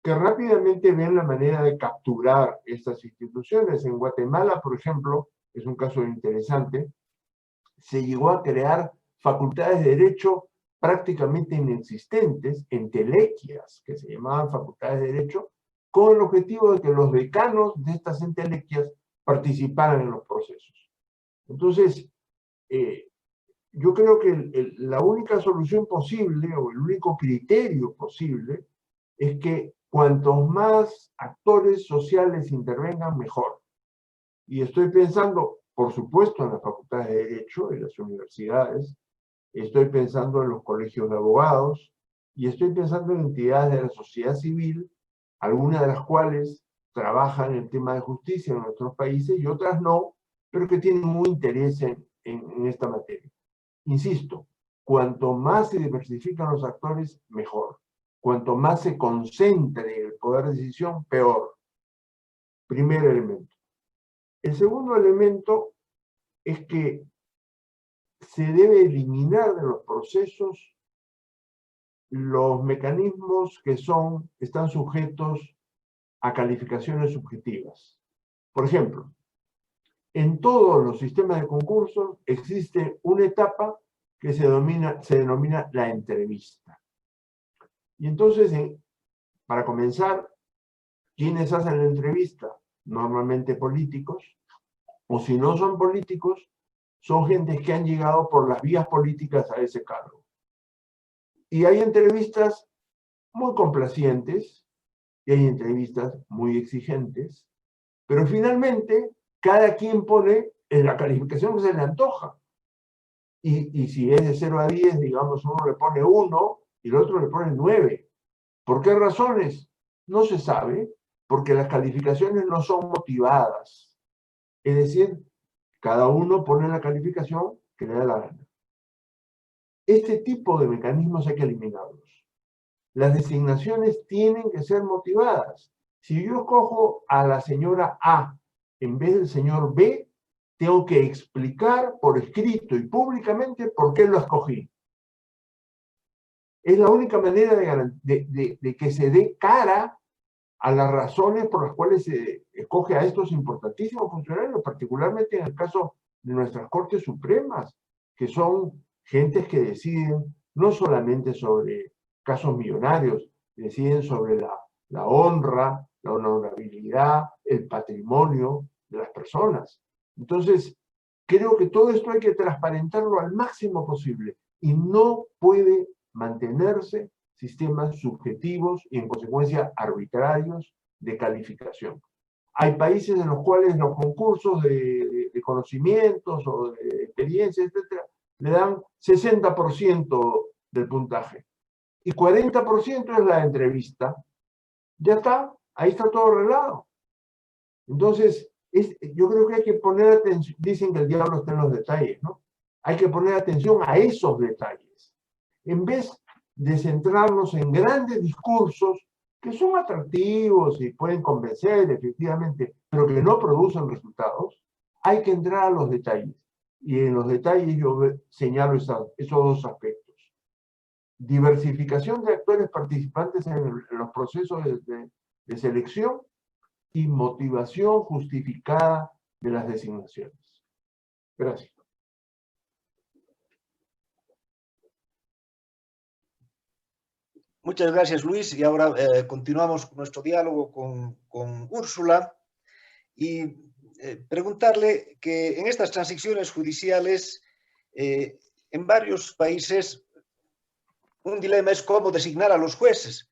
que rápidamente ven la manera de capturar estas instituciones. En Guatemala, por ejemplo, es un caso interesante, se llegó a crear facultades de derecho prácticamente inexistentes, entelequias, que se llamaban facultades de derecho, con el objetivo de que los decanos de estas entelequias participaran en los procesos. Entonces, yo creo que la única solución posible, o el único criterio posible, es que cuantos más actores sociales intervengan, mejor. Y estoy pensando, por supuesto, en las facultades de Derecho, en las universidades, estoy pensando en los colegios de abogados, y estoy pensando en entidades de la sociedad civil, algunas de las cuales trabajan en el tema de justicia en nuestros países y otras no, pero que tienen muy interés en esta materia. Insisto, cuanto más se diversifican los actores, mejor. Cuanto más se concentre el poder de decisión, peor. Primer elemento. El segundo elemento es que se debe eliminar de los procesos los mecanismos que están sujetos a calificaciones subjetivas. Por ejemplo, en todos los sistemas de concursos existe una etapa que se denomina la entrevista. Y entonces, para comenzar, ¿quiénes hacen la entrevista? Normalmente políticos, o si no son políticos, son gentes que han llegado por las vías políticas a ese cargo. Y hay entrevistas muy complacientes, y hay entrevistas muy exigentes, pero finalmente cada quien pone en la calificación que se le antoja. Y si es de 0 a 10, digamos, uno le pone 1 y el otro le pone 9. ¿Por qué razones? No se sabe, porque las calificaciones no son motivadas. Es decir, cada uno pone la calificación que le da la gana. Este tipo de mecanismos hay que eliminarlos. Las designaciones tienen que ser motivadas. Si yo escojo a la señora A en vez del señor B, tengo que explicar por escrito y públicamente por qué lo escogí. Es la única manera de que se dé cara a las razones por las cuales se escoge a estos importantísimos funcionarios, particularmente en el caso de nuestras Cortes Supremas, que son gentes que deciden no solamente sobre casos millonarios, deciden sobre la honra, la honorabilidad, el patrimonio de las personas. Entonces, creo que todo esto hay que transparentarlo al máximo posible y no puede mantenerse sistemas subjetivos y en consecuencia arbitrarios de calificación. Hay países en los cuales los concursos de conocimientos o de experiencia, etcétera, le dan 60% del puntaje y 40% es la entrevista. Ya está, ahí está todo arreglado. Entonces, yo creo que hay que poner atención, dicen que el diablo está en los detalles, ¿no? Hay que poner atención a esos detalles. En vez de centrarnos en grandes discursos que son atractivos y pueden convencer, efectivamente, pero que no producen resultados, hay que entrar a los detalles. Y en los detalles yo señalo esos dos aspectos. Diversificación de actores participantes en los procesos de selección y motivación justificada de las designaciones. Gracias. Muchas gracias, Luis. Y ahora continuamos con nuestro diálogo con Úrsula y preguntarle que en estas transiciones judiciales, en varios países, un dilema es cómo designar a los jueces,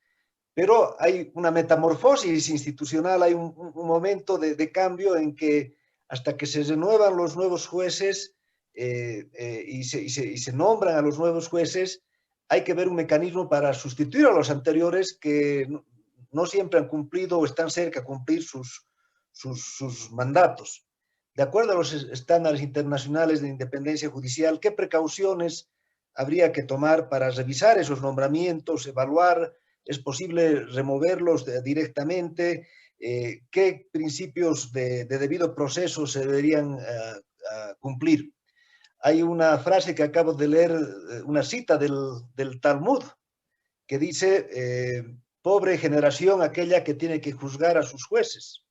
pero hay una metamorfosis institucional, hay un momento de cambio en que hasta que se renuevan los nuevos jueces y se nombran a los nuevos jueces, hay que ver un mecanismo para sustituir a los anteriores que no siempre han cumplido o están cerca de cumplir sus mandatos. De acuerdo a los estándares internacionales de independencia judicial, ¿qué precauciones habría que tomar para revisar esos nombramientos, evaluar? ¿Es posible removerlos directamente? ¿Qué principios de debido proceso se deberían cumplir? Hay una frase que acabo de leer, una cita del Talmud, que dice, pobre generación aquella que tiene que juzgar a sus jueces.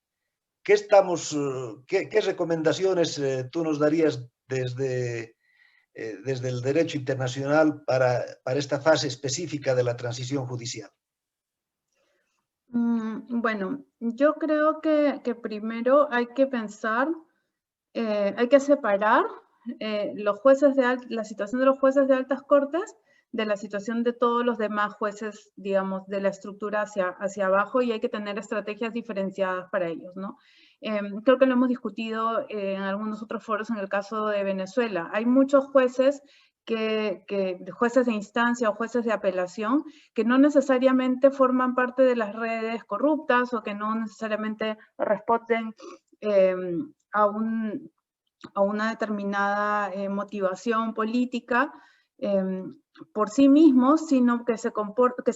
¿Qué recomendaciones tú nos darías desde el derecho internacional para esta fase específica de la transición judicial? Bueno, yo creo que primero hay que pensar, hay que separar los jueces la situación de los jueces de altas cortes de la situación de todos los demás jueces, digamos, de la estructura hacia abajo, y hay que tener estrategias diferenciadas para ellos, ¿no? Creo que lo hemos discutido en algunos otros foros en el caso de Venezuela. Hay muchos jueces jueces de instancia o jueces de apelación que no necesariamente forman parte de las redes corruptas o que no necesariamente responden a una determinada motivación política por sí mismos, sino que se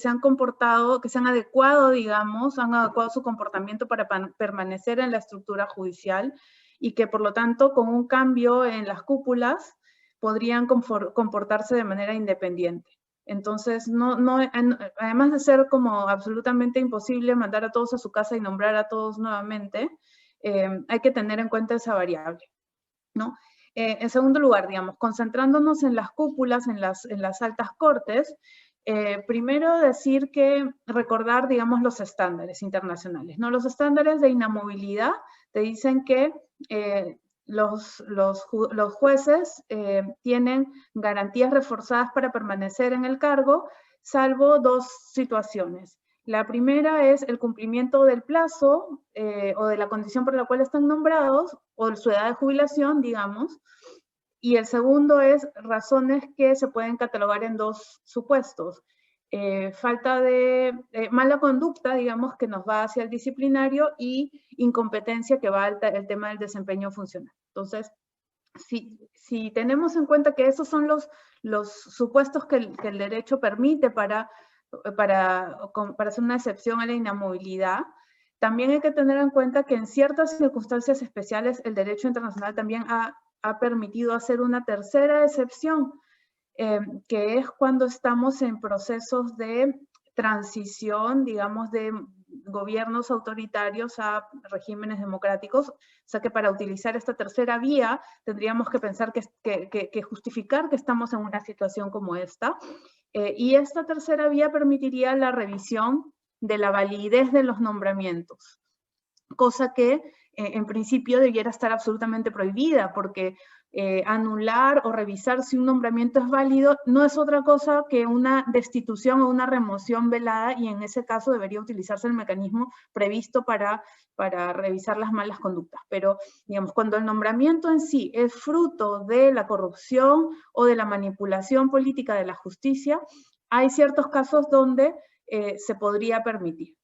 han comportado, que se han adecuado, digamos, han adecuado su comportamiento para permanecer en la estructura judicial y que por lo tanto con un cambio en las cúpulas podrían comportarse de manera independiente. Entonces, además de ser como absolutamente imposible mandar a todos a su casa y nombrar a todos nuevamente, hay que tener en cuenta esa variable, ¿no? En segundo lugar, digamos, concentrándonos en las cúpulas, en las altas cortes, primero recordar, digamos, los estándares internacionales, ¿no? Los estándares de inamovilidad te dicen que los jueces tienen garantías reforzadas para permanecer en el cargo, salvo dos situaciones. La primera es el cumplimiento del plazo o de la condición por la cual están nombrados, o su edad de jubilación, digamos, y el segundo es razones que se pueden catalogar en dos supuestos. Falta de mala conducta, digamos, que nos va hacia el disciplinario, y incompetencia, que va al tema del desempeño funcional. Entonces, si tenemos en cuenta que esos son los supuestos que el derecho permite para hacer una excepción a la inamovilidad, también hay que tener en cuenta que en ciertas circunstancias especiales el derecho internacional también ha permitido hacer una tercera excepción, que es cuando estamos en procesos de transición, digamos, de gobiernos autoritarios a regímenes democráticos. O sea que para utilizar esta tercera vía tendríamos que pensar que justificar que estamos en una situación como esta. Y esta tercera vía permitiría la revisión de la validez de los nombramientos, cosa que en principio debiera estar absolutamente prohibida, porque anular o revisar si un nombramiento es válido no es otra cosa que una destitución o una remoción velada, y en ese caso debería utilizarse el mecanismo previsto para revisar las malas conductas. Pero, digamos, cuando el nombramiento en sí es fruto de la corrupción o de la manipulación política de la justicia, hay ciertos casos donde se podría permitir,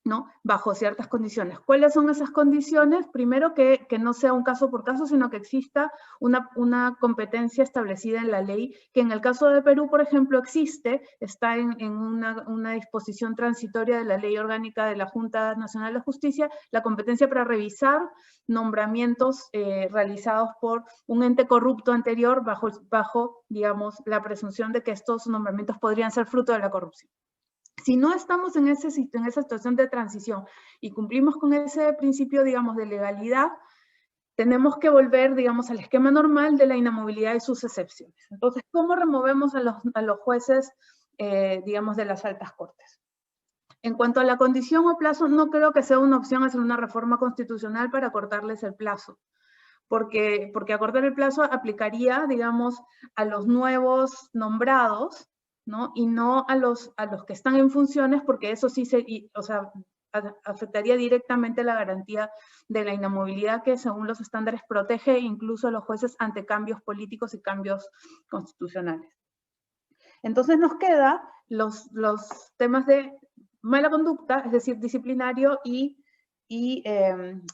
¿no? Bajo ciertas condiciones. ¿Cuáles son esas condiciones? Primero, que no sea un caso por caso, sino que exista una competencia establecida en la ley, que en el caso de Perú, por ejemplo, está en una disposición transitoria de la Ley Orgánica de la Junta Nacional de Justicia, la competencia para revisar nombramientos realizados por un ente corrupto anterior, bajo, digamos, la presunción de que estos nombramientos podrían ser fruto de la corrupción. Si no estamos en esa situación de transición y cumplimos con ese principio, digamos, de legalidad, tenemos que volver, digamos, al esquema normal de la inamovilidad y sus excepciones. Entonces, ¿cómo removemos a los jueces, digamos, de las altas cortes? En cuanto a la condición o plazo, no creo que sea una opción hacer una reforma constitucional para acortarles el plazo, porque acortar el plazo aplicaría, digamos, a los nuevos nombrados, ¿no? Y no a los que están en funciones, porque eso sí afectaría directamente la garantía de la inamovilidad, que según los estándares protege incluso a los jueces ante cambios políticos y cambios constitucionales. Entonces nos queda los temas de mala conducta, es decir, disciplinario, y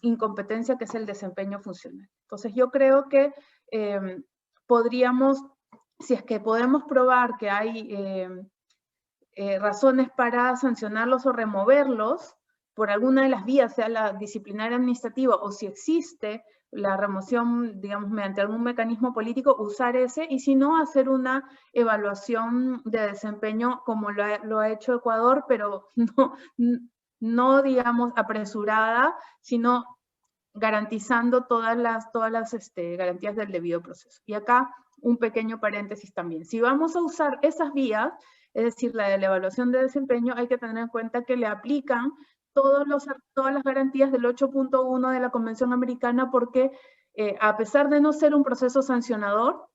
incompetencia, que es el desempeño funcional. Entonces yo creo que podríamos, si es que podemos probar que hay razones para sancionarlos o removerlos por alguna de las vías, sea la disciplinaria administrativa, o si existe la remoción, digamos, mediante algún mecanismo político, usar ese, y si no, hacer una evaluación de desempeño como lo ha hecho Ecuador, pero no, digamos, apresurada, sino garantizando todas las garantías del debido proceso. Y acá un pequeño paréntesis también. Si vamos a usar esas vías, es decir, la de la evaluación de desempeño, hay que tener en cuenta que le aplican todas las garantías del 8.1 de la Convención Americana, porque a pesar de no ser un proceso sancionador,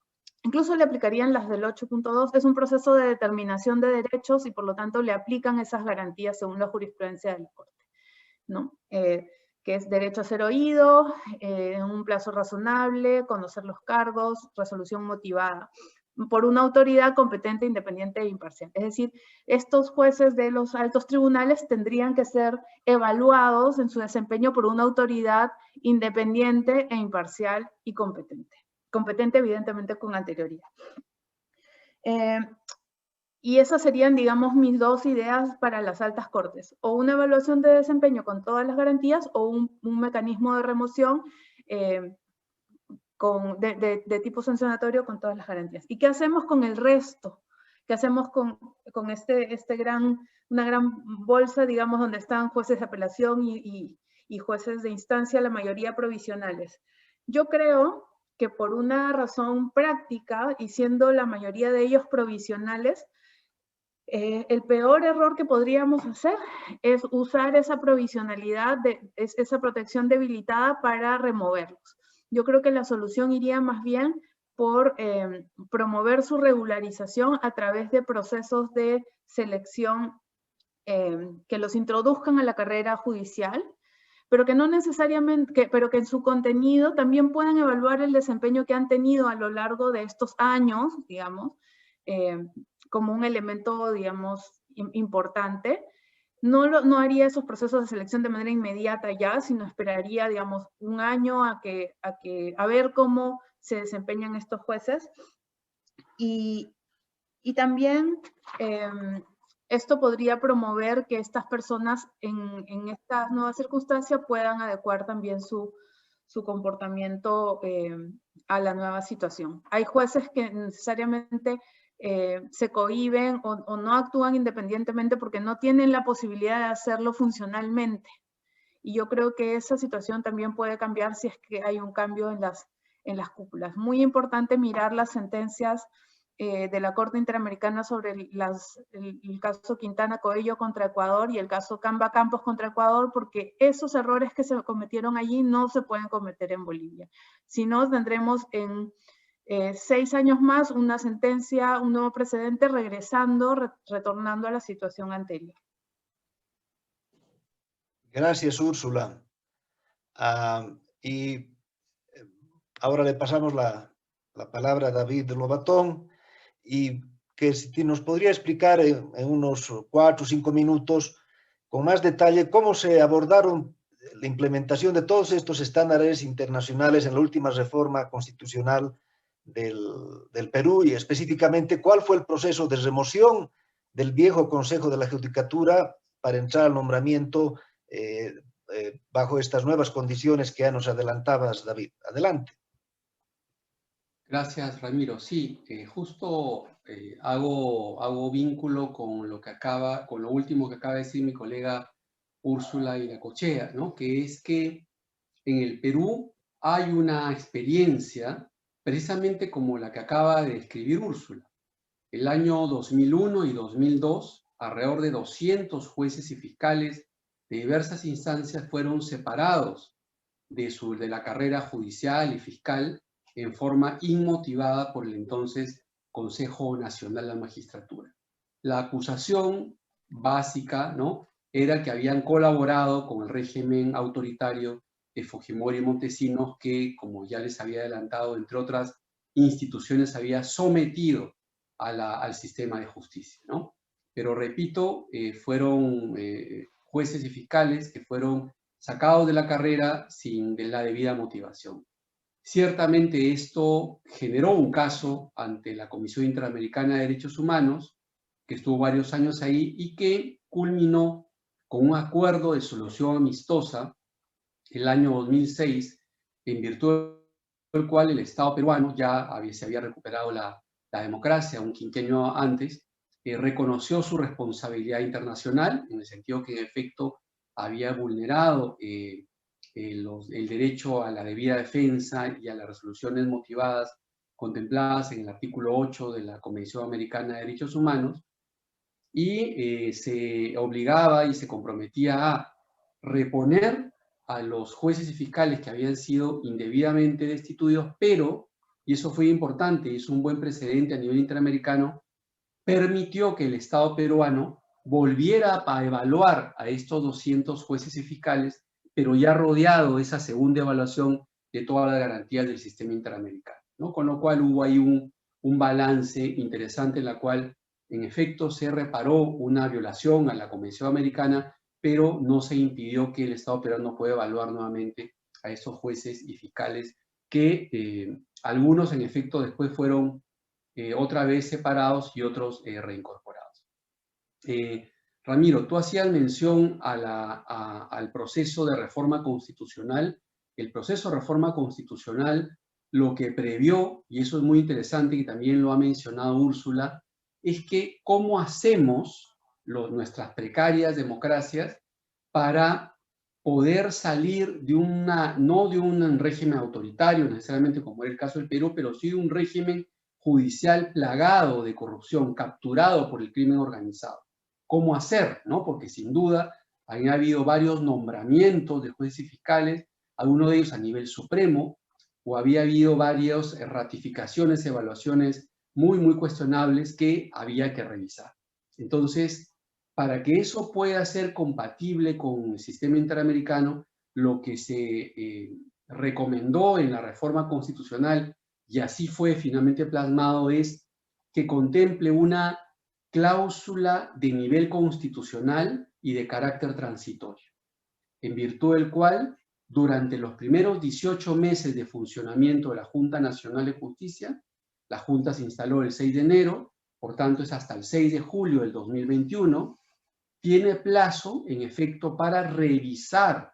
incluso le aplicarían las del 8.2, es un proceso de determinación de derechos, y por lo tanto le aplican esas garantías según la jurisprudencia de la Corte, ¿no? Que es derecho a ser oído, en un plazo razonable, conocer los cargos, resolución motivada por una autoridad competente, independiente e imparcial. Es decir, estos jueces de los altos tribunales tendrían que ser evaluados en su desempeño por una autoridad independiente e imparcial y competente. Competente, evidentemente, con anterioridad. Y esas serían, digamos, mis dos ideas para las altas cortes: o una evaluación de desempeño con todas las garantías, o un mecanismo de remoción de tipo sancionatorio con todas las garantías. ¿Y qué hacemos con el resto? ¿Qué hacemos con una gran bolsa, digamos, donde están jueces de apelación y jueces de instancia, la mayoría provisionales? Yo creo que por una razón práctica, y siendo la mayoría de ellos provisionales, el peor error que podríamos hacer es usar esa provisionalidad, esa protección debilitada para removerlos. Yo creo que la solución iría más bien por promover su regularización a través de procesos de selección que los introduzcan a la carrera judicial, pero que no necesariamente, pero que en su contenido también puedan evaluar el desempeño que han tenido a lo largo de estos años, digamos, como un elemento, digamos, importante. No haría esos procesos de selección de manera inmediata ya, sino esperaría, digamos, un año a ver cómo se desempeñan estos jueces. Y también esto podría promover que estas personas en esta nueva circunstancia puedan adecuar también su comportamiento a la nueva situación. Hay jueces que necesariamente se cohíben o no actúan independientemente porque no tienen la posibilidad de hacerlo funcionalmente. Y yo creo que esa situación también puede cambiar si es que hay un cambio en las cúpulas. Muy importante mirar las sentencias de la Corte Interamericana sobre el caso Quintana Coello contra Ecuador y el caso Camba Campos contra Ecuador, porque esos errores que se cometieron allí no se pueden cometer en Bolivia. Si no, tendremos en 6 años más una sentencia, un nuevo precedente, retornando a la situación anterior. Gracias, Úrsula. Y ahora le pasamos la palabra a David Lobatón, y que si nos podría explicar en unos 4 o 5 minutos con más detalle cómo se abordaron la implementación de todos estos estándares internacionales en la última reforma constitucional del Perú, y específicamente cuál fue el proceso de remoción del viejo Consejo de la Judicatura para entrar al nombramiento bajo estas nuevas condiciones que ya nos adelantabas, David. Adelante. Gracias, Ramiro. Sí, justo hago vínculo con lo último que acaba de decir mi colega Úrsula Iracochea, ¿no? Que es que en el Perú hay una experiencia precisamente como la que acaba de describir Úrsula. El año 2001 y 2002, alrededor de 200 jueces y fiscales de diversas instancias fueron separados de la carrera judicial y fiscal en forma inmotivada por el entonces Consejo Nacional de la Magistratura. La acusación básica, ¿no?, era que habían colaborado con el régimen autoritario de Fujimori y Montesinos, que, como ya les había adelantado, entre otras instituciones, había sometido al sistema de justicia, ¿no? Pero repito, fueron jueces y fiscales que fueron sacados de la carrera sin la debida motivación. Ciertamente esto generó un caso ante la Comisión Interamericana de Derechos Humanos, que estuvo varios años ahí y que culminó con un acuerdo de solución amistosa el año 2006, en virtud del cual el Estado peruano ya se había recuperado la democracia un quinquenio antes, reconoció su responsabilidad internacional, en el sentido que en efecto había vulnerado el derecho a la debida defensa y a las resoluciones motivadas contempladas en el artículo 8 de la Convención Americana de Derechos Humanos, y se obligaba y se comprometía a reponer a los jueces y fiscales que habían sido indebidamente destituidos, pero, y eso fue importante, y es un buen precedente a nivel interamericano, permitió que el Estado peruano volviera a evaluar a estos 200 jueces y fiscales, pero ya rodeado de esa segunda evaluación de todas las garantías del sistema interamericano, ¿no? Con lo cual hubo ahí un balance interesante en la cual, en efecto, se reparó una violación a la Convención Americana, pero no se impidió que el Estado peruano pueda evaluar nuevamente a esos jueces y fiscales que algunos, en efecto, después fueron otra vez separados y otros reincorporados. Ramiro, tú hacías mención al proceso de reforma constitucional. El proceso de reforma constitucional lo que previó, y eso es muy interesante y también lo ha mencionado Úrsula, es que cómo hacemos nuestras precarias democracias para poder salir de no de un régimen autoritario necesariamente como era el caso del Perú, pero sí de un régimen judicial plagado de corrupción, capturado por el crimen organizado. ¿Cómo hacer? ¿No? Porque sin duda había habido varios nombramientos de jueces y fiscales, algunos de ellos a nivel supremo, o había habido varias ratificaciones, evaluaciones muy cuestionables que había que revisar. Entonces, para que eso pueda ser compatible con el sistema interamericano, lo que se recomendó en la reforma constitucional, y así fue finalmente plasmado, es que contemple una cláusula de nivel constitucional y de carácter transitorio, en virtud del cual, durante los primeros 18 meses de funcionamiento de la Junta Nacional de Justicia, la Junta se instaló el 6 de enero, por tanto es hasta el 6 de julio del 2021, tiene plazo, en efecto, para revisar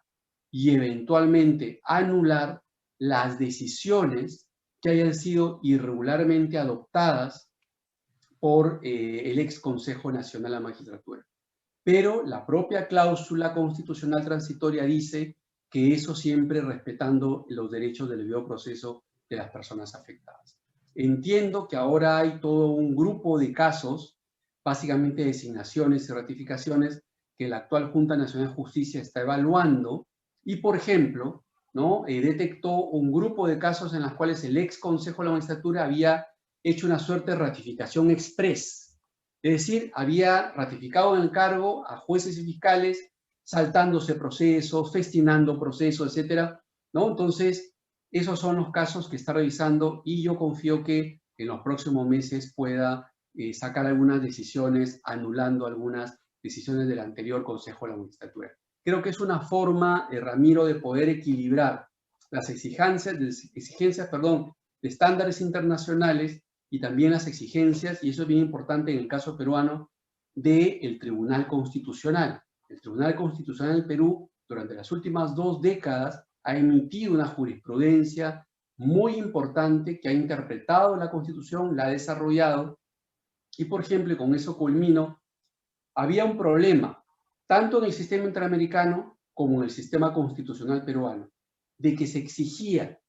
y eventualmente anular las decisiones que hayan sido irregularmente adoptadas por el ex Consejo Nacional de la Magistratura. Pero la propia cláusula constitucional transitoria dice que eso siempre respetando los derechos del debido proceso de las personas afectadas. Entiendo que ahora hay todo un grupo de casos, básicamente designaciones y ratificaciones, que la actual Junta Nacional de Justicia está evaluando y, por ejemplo, ¿no? Detectó un grupo de casos en los cuales el ex Consejo de la Magistratura había hecho una suerte de ratificación express. Es decir, había ratificado en el cargo a jueces y fiscales, saltándose procesos, festinando procesos, etcétera, ¿no? Entonces, esos son los casos que está revisando y yo confío que en los próximos meses pueda sacar algunas decisiones, anulando algunas decisiones del anterior Consejo de la Magistratura. Creo que es una forma, Ramiro, de poder equilibrar las exigencias de estándares internacionales y también las exigencias, y eso es bien importante en el caso peruano, del Tribunal Constitucional. El Tribunal Constitucional del Perú, durante las últimas 2 décadas, ha emitido una jurisprudencia muy importante que ha interpretado la Constitución, la ha desarrollado, y por ejemplo, y con eso culmino, había un problema, tanto en el sistema interamericano como en el sistema constitucional peruano, de que se exigía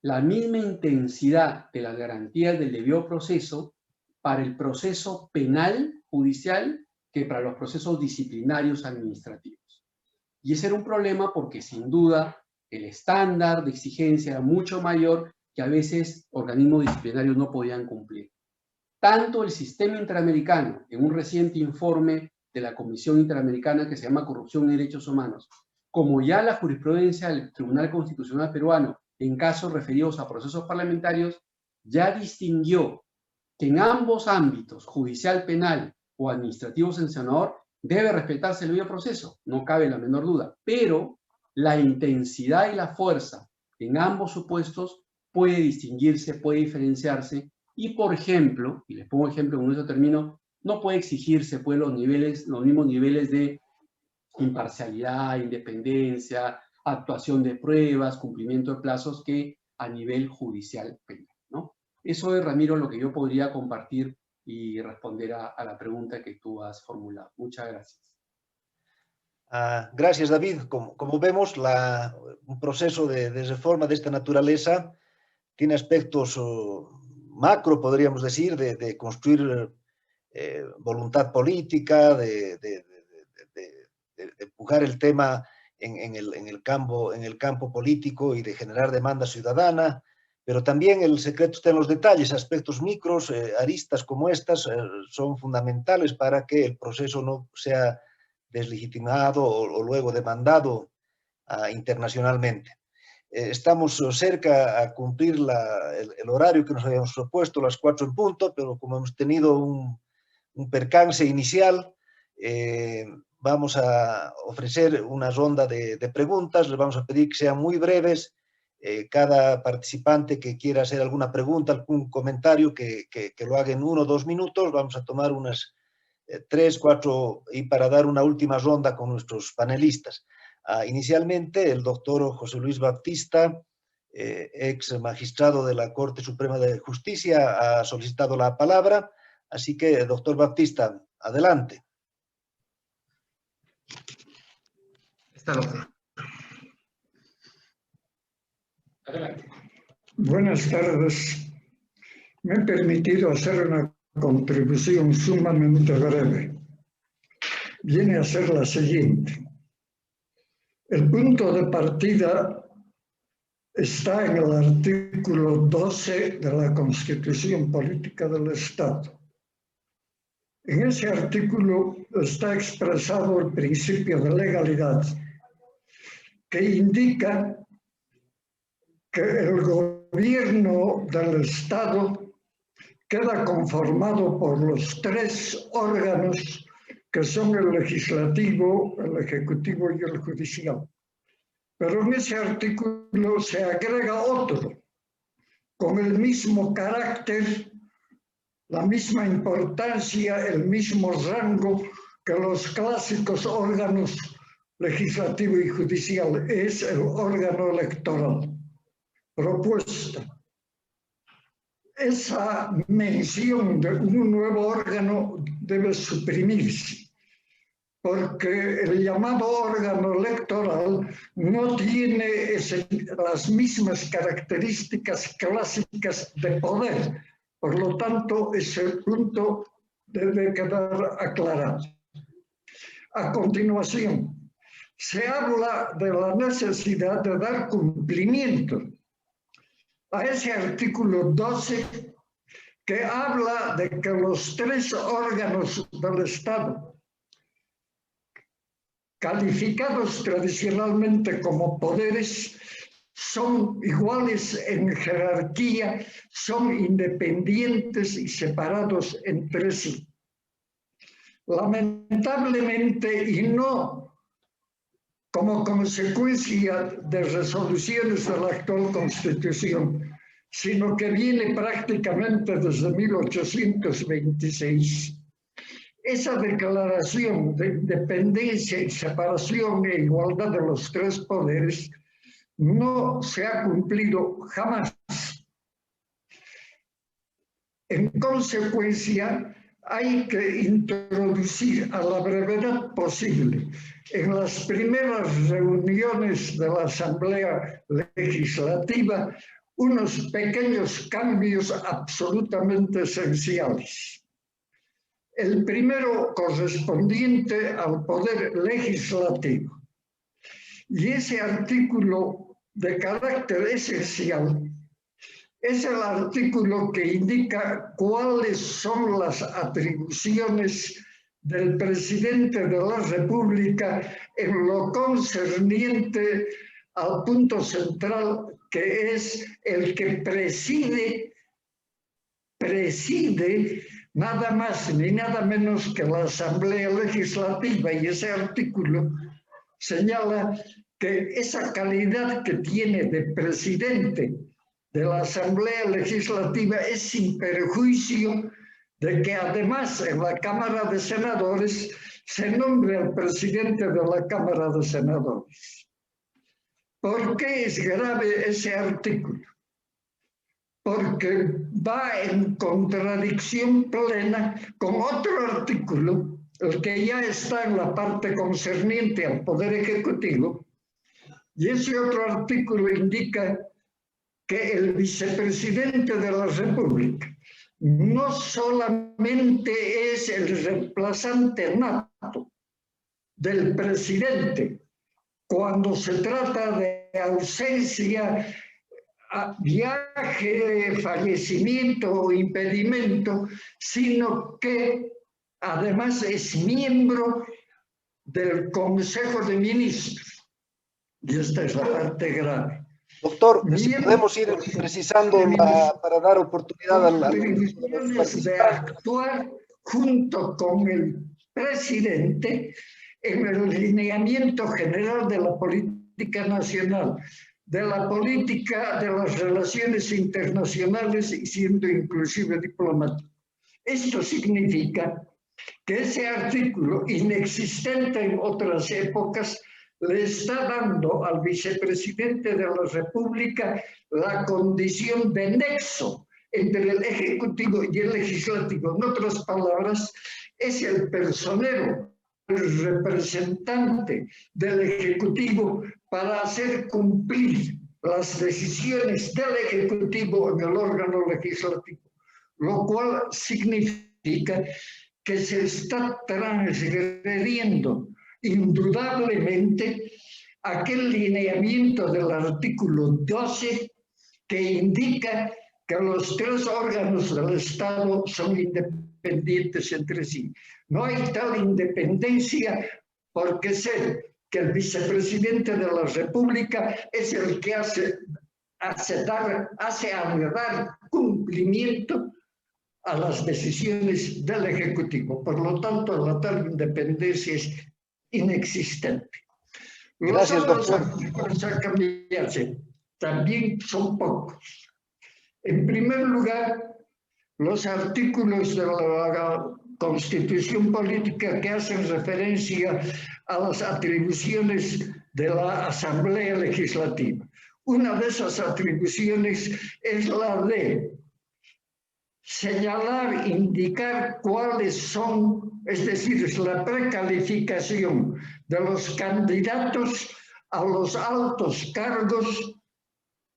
la misma intensidad de las garantías del debido proceso para el proceso penal judicial que para los procesos disciplinarios administrativos. Y ese era un problema porque sin duda el estándar de exigencia era mucho mayor que a veces organismos disciplinarios no podían cumplir. Tanto el sistema interamericano, en un reciente informe de la Comisión Interamericana que se llama Corrupción y Derechos Humanos, como ya la jurisprudencia del Tribunal Constitucional Peruano en casos referidos a procesos parlamentarios, ya distinguió que en ambos ámbitos, judicial, penal o administrativo sancionador, debe respetarse el debido proceso, no cabe la menor duda, pero la intensidad y la fuerza en ambos supuestos puede distinguirse, puede diferenciarse, y por ejemplo, y les pongo ejemplo, con eso termino, no puede exigirse pues, los mismos niveles de imparcialidad, independencia, actuación de pruebas, cumplimiento de plazos que a nivel judicial penal, ¿no? Eso es, Ramiro, lo que yo podría compartir y responder a la pregunta que tú has formulado. Muchas gracias. Gracias, David. Como vemos, un proceso de reforma de esta naturaleza tiene aspectos macro, podríamos decir, de construir voluntad política, de empujar el tema en el campo político y de generar demanda ciudadana, pero también el secreto está en los detalles, aspectos micros, aristas como estas son fundamentales para que el proceso no sea deslegitimado o luego demandado internacionalmente. Estamos cerca a cumplir el horario que nos habíamos propuesto, las 4 en punto, pero como hemos tenido un percance inicial, vamos a ofrecer una ronda de preguntas, les vamos a pedir que sean muy breves. Cada participante que quiera hacer alguna pregunta, algún comentario, que lo haga en 1 o 2 minutos. Vamos a tomar unas 3, 4 y para dar una última ronda con nuestros panelistas. Inicialmente, el doctor José Luis Baptista, ex magistrado de la Corte Suprema de Justicia, ha solicitado la palabra. Así que, doctor Baptista, adelante. Adelante. Buenas tardes. Me he permitido hacer una contribución sumamente breve. Viene a ser la siguiente. El punto de partida está en el artículo 12 de la Constitución Política del Estado. En ese artículo está expresado el principio de legalidad, que indica que el gobierno del Estado queda conformado por los tres órganos que son el legislativo, el ejecutivo y el judicial. Pero en ese artículo se agrega otro, con el mismo carácter, la misma importancia, el mismo rango que los clásicos órganos legislativo y judicial, es el órgano electoral. Propuesta. Esa mención de un nuevo órgano debe suprimirse, porque el llamado órgano electoral no tiene las mismas características clásicas de poder. Por lo tanto, ese punto debe quedar aclarado. A continuación, se habla de la necesidad de dar cumplimiento a ese artículo 12 que habla de que los tres órganos del Estado, calificados tradicionalmente como poderes, son iguales en jerarquía, son independientes y separados entre sí. Lamentablemente, y no como consecuencia de resoluciones de la actual Constitución, sino que viene prácticamente desde 1826. Esa declaración de independencia y separación e igualdad de los tres poderes no se ha cumplido jamás. En consecuencia, hay que introducir a la brevedad posible en las primeras reuniones de la Asamblea Legislativa unos pequeños cambios absolutamente esenciales. El primero correspondiente al poder legislativo. Y ese artículo de carácter esencial es el artículo que indica cuáles son las atribuciones del presidente de la República en lo concerniente al punto central, que es el que preside nada más ni nada menos que la Asamblea Legislativa, y ese artículo señala que esa calidad que tiene de presidente de la Asamblea Legislativa es sin perjuicio de que además en la Cámara de Senadores se nombre al presidente de la Cámara de Senadores. ¿Por qué es grave ese artículo? Porque va en contradicción plena con otro artículo, el que ya está en la parte concerniente al Poder Ejecutivo, y ese otro artículo indica que el vicepresidente de la República no solamente es el reemplazante nato del presidente cuando se trata de ausencia, viaje, fallecimiento o impedimento, sino que además es miembro del Consejo de Ministros. Y esta es la parte grave. Doctor, si podemos ir precisando para dar oportunidad al de actuar junto con el presidente en el lineamiento general de la política nacional, de la política de las relaciones internacionales y siendo inclusive diplomático. Esto significa que ese artículo, inexistente en otras épocas, le está dando al vicepresidente de la República la condición de nexo entre el Ejecutivo y el Legislativo. En otras palabras, es el personero, el representante del Ejecutivo para hacer cumplir las decisiones del Ejecutivo en el órgano legislativo, lo cual significa que se está transgrediendo indudablemente aquel lineamiento del artículo 12 que indica que los tres órganos del Estado son independientes entre sí. No hay tal independencia porque sé que el vicepresidente de la República es el que hace dar cumplimiento a las decisiones del Ejecutivo. Por lo tanto, la tal independencia es inexistente. Gracias, doctor. Los artículos a cambiarse también son pocos. En primer lugar, los artículos de la Constitución Política que hacen referencia a las atribuciones de la Asamblea Legislativa. Una de esas atribuciones es la de señalar, indicar cuáles son, es decir, es la precalificación de los candidatos a los altos cargos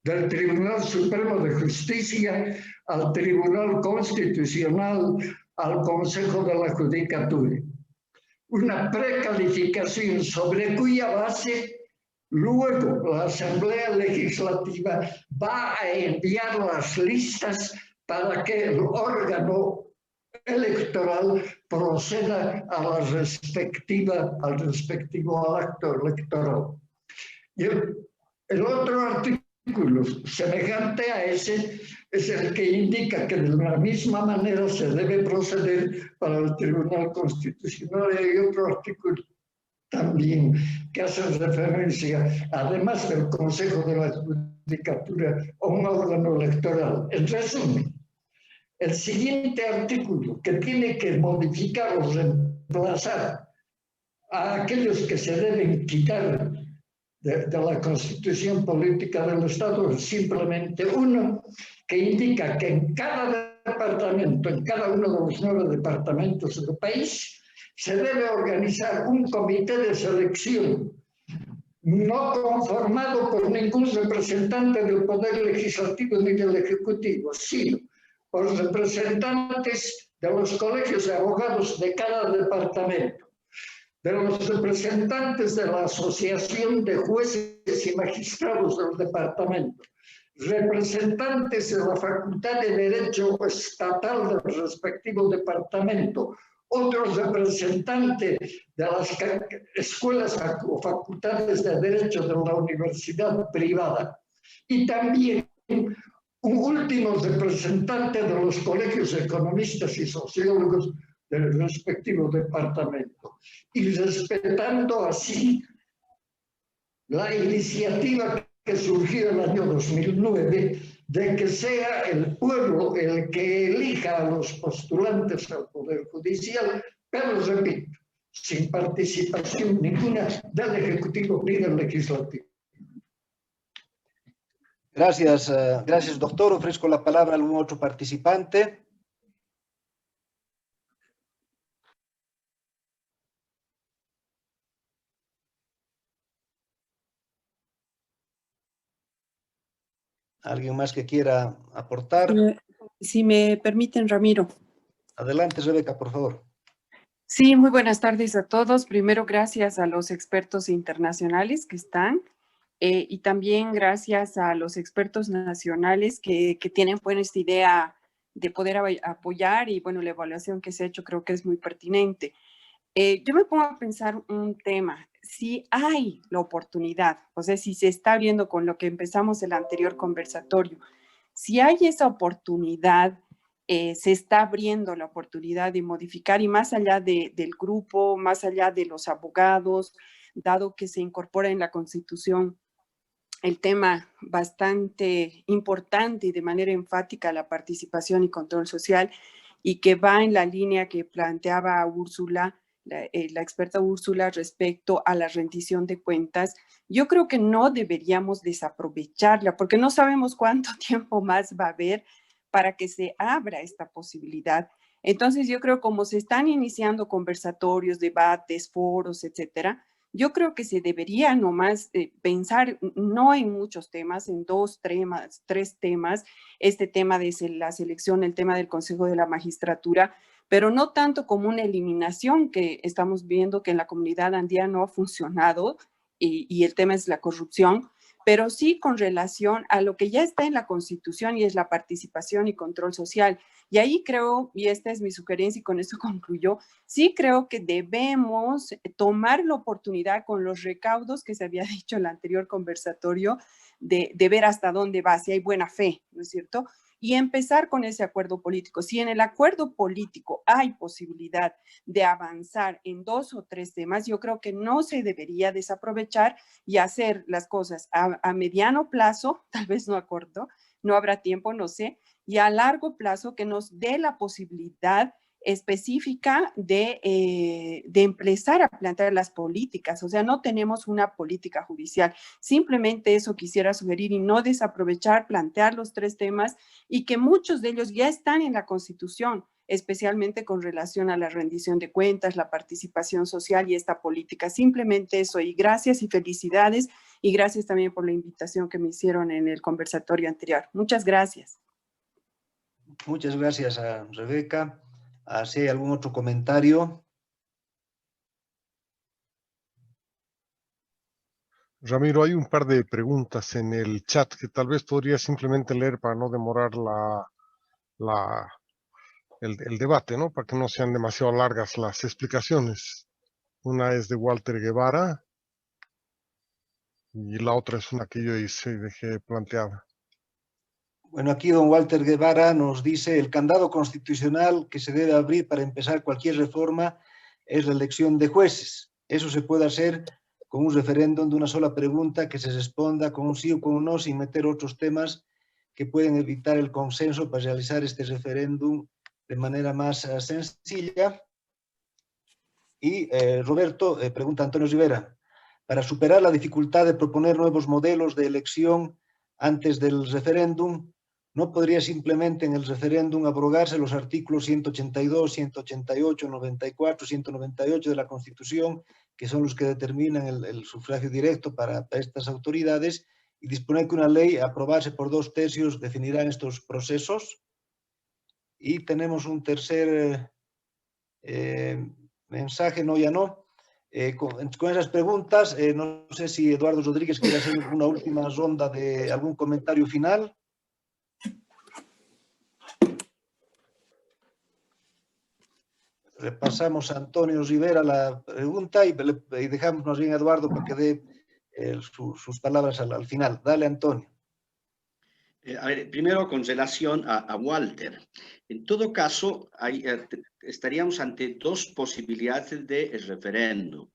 del Tribunal Supremo de Justicia, al Tribunal Constitucional, al Consejo de la Judicatura. Una precalificación sobre cuya base luego la Asamblea Legislativa va a enviar las listas para que el órgano electoral proceda a la al respectivo acto electoral. Y el otro artículo semejante a ese es el que indica que de la misma manera se debe proceder para el Tribunal Constitucional. Y hay otro artículo también que hace referencia, además del Consejo de la Judicatura, a un órgano electoral. En resumen, el siguiente artículo que tiene que modificar o reemplazar a aquellos que se deben quitar de la Constitución Política del Estado es simplemente uno que indica que en cada departamento, en cada uno de los 9 departamentos del país, se debe organizar un comité de selección no conformado por ningún representante del Poder Legislativo ni del Ejecutivo, sino por representantes de los colegios de abogados de cada departamento, de los representantes de la Asociación de Jueces y Magistrados del departamento, representantes de la Facultad de Derecho Estatal del respectivo departamento, otros representantes de las escuelas o facultades de Derecho de la universidad privada y también un último representante de los colegios de economistas y sociólogos del respectivo departamento, y respetando así la iniciativa que surgió en el año 2009 de que sea el pueblo el que elija a los postulantes al Poder Judicial, pero repito, sin participación ninguna del Ejecutivo ni del Legislativo. Gracias, gracias, doctor. Ofrezco la palabra a algún otro participante. ¿Alguien más que quiera aportar? Si me permiten, Ramiro. Adelante, Rebeca, por favor. Sí, muy buenas tardes a todos. Primero, gracias a los expertos internacionales que están y también gracias a los expertos nacionales que tienen buena esta idea de poder apoyar y bueno, la evaluación que se ha hecho creo que es muy pertinente. Yo me pongo a pensar un tema, si hay la oportunidad, o sea, si se está viendo con lo que empezamos el anterior conversatorio, si hay esa oportunidad, se está abriendo la oportunidad de modificar y más allá del grupo, más allá de los abogados, dado que se incorpora en la Constitución el tema bastante importante y de manera enfática la participación y control social y que va en la línea que planteaba Úrsula, la experta Úrsula respecto a la rendición de cuentas, yo creo que no deberíamos desaprovecharla porque no sabemos cuánto tiempo más va a haber para que se abra esta posibilidad. Entonces, yo creo como se están iniciando conversatorios, debates, foros, etcétera, yo creo que se debería nomás pensar no en muchos temas, en 2 temas, 3 temas, este tema de la selección, el tema del Consejo de la Magistratura, pero no tanto como una eliminación que estamos viendo que en la comunidad andina no ha funcionado y el tema es la corrupción, pero sí con relación a lo que ya está en la Constitución y es la participación y control social. Y ahí creo, y esta es mi sugerencia y con esto concluyo, sí creo que debemos tomar la oportunidad con los recaudos que se había dicho en el anterior conversatorio de ver hasta dónde va, si hay buena fe, ¿no es cierto? Y empezar con ese acuerdo político. Si en el acuerdo político hay posibilidad de avanzar en 2 o 3 temas, yo creo que no se debería desaprovechar y hacer las cosas a mediano plazo, tal vez no a corto, no habrá tiempo, no sé, y a largo plazo que nos dé la posibilidad específica de empezar a plantear las políticas. O sea, no tenemos una política judicial. Simplemente eso quisiera sugerir y no desaprovechar, plantear los 3 temas y que muchos de ellos ya están en la Constitución, especialmente con relación a la rendición de cuentas, la participación social y esta política. Simplemente eso. Y gracias y felicidades. Y gracias también por la invitación que me hicieron en el conversatorio anterior. Muchas gracias. Muchas gracias a Rebeca. Si hay algún otro comentario. Ramiro, hay un par de preguntas en el chat que tal vez podría simplemente leer para no demorar el debate, ¿no? Para que no sean demasiado largas las explicaciones. Una es de Walter Guevara y la otra es una que yo dejé planteada. Bueno, aquí don Walter Guevara nos dice: el candado constitucional que se debe abrir para empezar cualquier reforma es la elección de jueces. Eso se puede hacer con un referéndum de una sola pregunta que se responda con un sí o con un no, sin meter otros temas que pueden evitar el consenso para realizar este referéndum de manera más sencilla. Y Roberto, pregunta Antonio Rivera, para superar la dificultad de proponer nuevos modelos de elección antes del referéndum, ¿no podría simplemente en el referéndum abrogarse los artículos 182, 188, 94, 198 de la Constitución, que son los que determinan el sufragio directo para estas autoridades, y disponer que una ley aprobase por 2/3 definirá estos procesos? Y tenemos un tercer mensaje, no, ya no. Con esas preguntas, no sé si Eduardo Rodríguez quiere hacer una última ronda de algún comentario final. Repasamos a Antonio Rivera la pregunta y dejamos más bien a Eduardo para que dé sus palabras al final. Dale, Antonio. A ver, primero con relación a Walter. En todo caso, estaríamos ante 2 posibilidades de referéndum.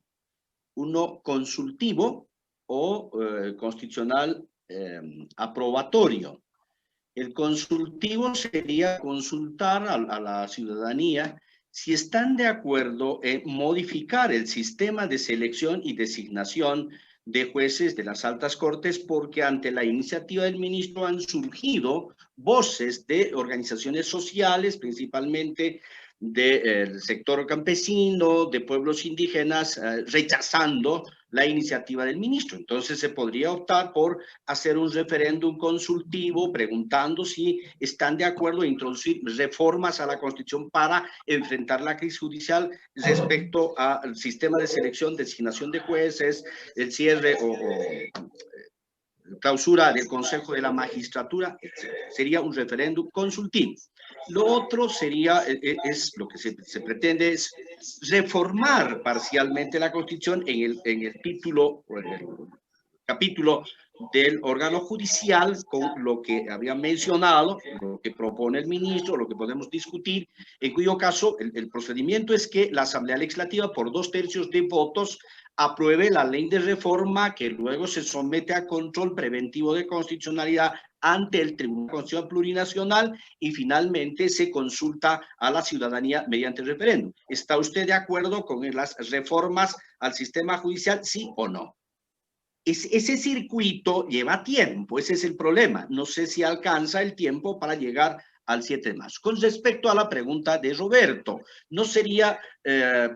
Uno consultivo o constitucional aprobatorio. El consultivo sería consultar a la ciudadanía si están de acuerdo en modificar el sistema de selección y designación de jueces de las altas cortes, porque ante la iniciativa del ministro han surgido voces de organizaciones sociales, principalmente del sector campesino, de pueblos indígenas, rechazando la iniciativa del ministro. Entonces se podría optar por hacer un referéndum consultivo preguntando si están de acuerdo en introducir reformas a la Constitución para enfrentar la crisis judicial respecto al sistema de selección, designación de jueces, el cierre o clausura del Consejo de la Magistratura, etc. Sería un referéndum consultivo. Lo otro sería, lo que se pretende es reformar parcialmente la Constitución en el título, o en el capítulo del órgano judicial, con lo que había mencionado, lo que propone el ministro, lo que podemos discutir, en cuyo caso el procedimiento es que la Asamblea Legislativa, por 2/3 de votos, apruebe la ley de reforma, que luego se somete a control preventivo de constitucionalidad ante el Tribunal Constitucional Plurinacional y finalmente se consulta a la ciudadanía mediante referéndum. ¿Está usted de acuerdo con las reformas al sistema judicial, sí o no? Ese circuito lleva tiempo, ese es el problema. No sé si alcanza el tiempo para llegar al 7 de marzo. Con respecto a la pregunta de Roberto, no sería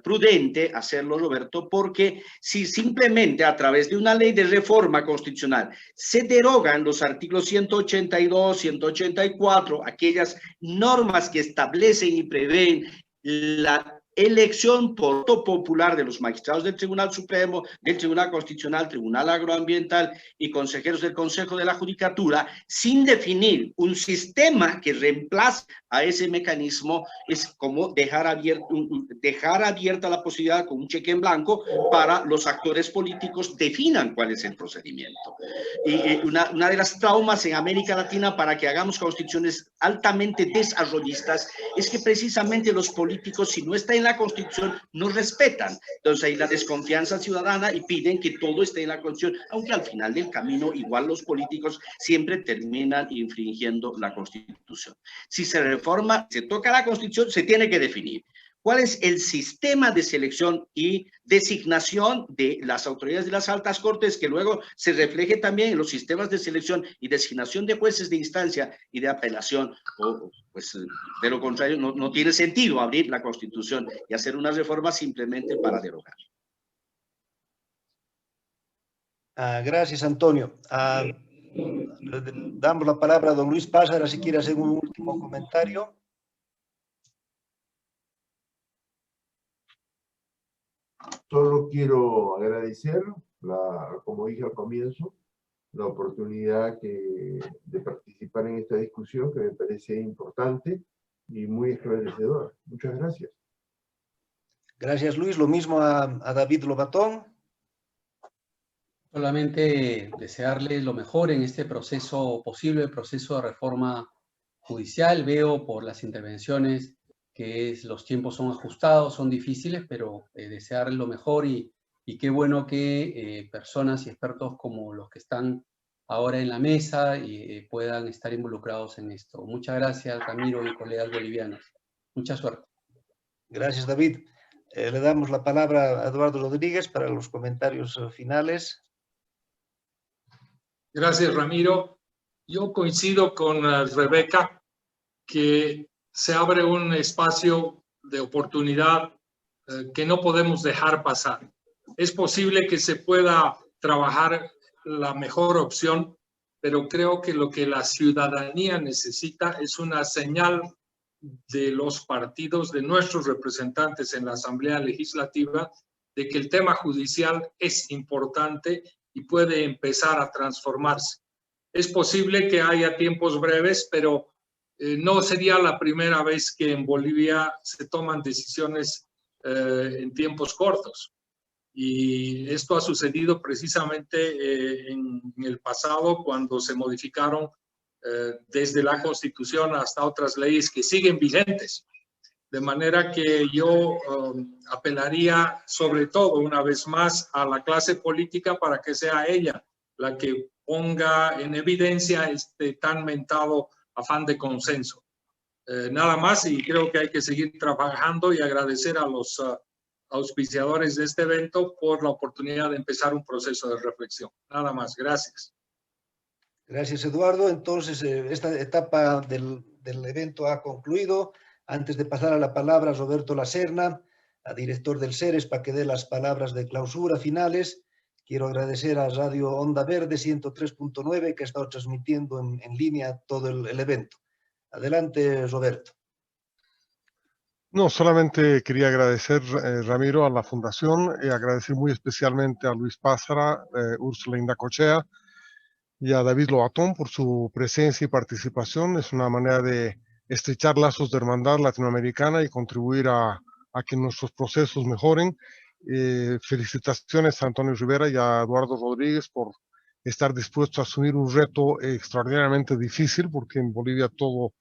prudente hacerlo, Roberto, porque si simplemente a través de una ley de reforma constitucional se derogan los artículos 182, 184, aquellas normas que establecen y prevén la elección por voto popular de los magistrados del Tribunal Supremo, del Tribunal Constitucional, Tribunal Agroambiental y consejeros del Consejo de la Judicatura, sin definir un sistema que reemplace a ese mecanismo, es como dejar abierta la posibilidad con un cheque en blanco para los actores políticos definan cuál es el procedimiento. Y una de las traumas en América Latina para que hagamos constituciones altamente desarrollistas es que precisamente los políticos, si no está en la Constitución, no respetan. Entonces hay la desconfianza ciudadana y piden que todo esté en la Constitución, aunque al final del camino igual los políticos siempre terminan infringiendo la Constitución. Si se reforma, se toca la Constitución, se tiene que definir cuál es el sistema de selección y designación de las autoridades de las altas cortes, que luego se refleje también en los sistemas de selección y designación de jueces de instancia y de apelación. Pues de lo contrario, no tiene sentido abrir la Constitución y hacer una reforma simplemente para derogar. Gracias, Antonio. Damos la palabra a don Luis Pázara, si quiere hacer un último comentario. Solo quiero agradecer, como dije al comienzo, la oportunidad de participar en esta discusión, que me parece importante y muy esclarecedora. Muchas gracias. Gracias, Luis. Lo mismo a David Lobatón. Solamente desearles lo mejor en este proceso posible, proceso de reforma judicial. Veo por las intervenciones que los tiempos son ajustados, son difíciles, pero desearles lo mejor y qué bueno que personas y expertos como los que están ahora en la mesa puedan estar involucrados en esto. Muchas gracias, Ramiro y colegas bolivianos. Mucha suerte. Gracias, David. Le damos la palabra a Eduardo Rodríguez para los comentarios finales. Gracias, Ramiro. Yo coincido con Rebeca que se abre un espacio de oportunidad que no podemos dejar pasar. Es posible que se pueda trabajar la mejor opción, pero creo que lo que la ciudadanía necesita es una señal de los partidos, de nuestros representantes en la Asamblea Legislativa, de que el tema judicial es importante y puede empezar a transformarse. Es posible que haya tiempos breves, pero no sería la primera vez que en Bolivia se toman decisiones en tiempos cortos. Y esto ha sucedido precisamente en el pasado cuando se modificaron desde la Constitución hasta otras leyes que siguen vigentes. De manera que yo apelaría sobre todo una vez más a la clase política para que sea ella la que ponga en evidencia este tan mentado afán de consenso. Nada más, y creo que hay que seguir trabajando y agradecer a los auspiciadores de este evento por la oportunidad de empezar un proceso de reflexión. Nada más, gracias. Gracias, Eduardo. Entonces, esta etapa del evento ha concluido. Antes de pasar a la palabra a Roberto Lacerna, a director del CERES, para que dé las palabras de clausura finales, quiero agradecer a Radio Onda Verde 103.9 que ha estado transmitiendo en línea todo el evento. Adelante, Roberto. No, solamente quería agradecer, Ramiro, a la Fundación y agradecer muy especialmente a Luis Pázara, Úrsula Indacochea y a David Lobatón por su presencia y participación. Es una manera de estrechar lazos de hermandad latinoamericana y contribuir a que nuestros procesos mejoren. Felicitaciones a Antonio Rivera y a Eduardo Rodríguez por estar dispuestos a asumir un reto extraordinariamente difícil, porque en Bolivia todo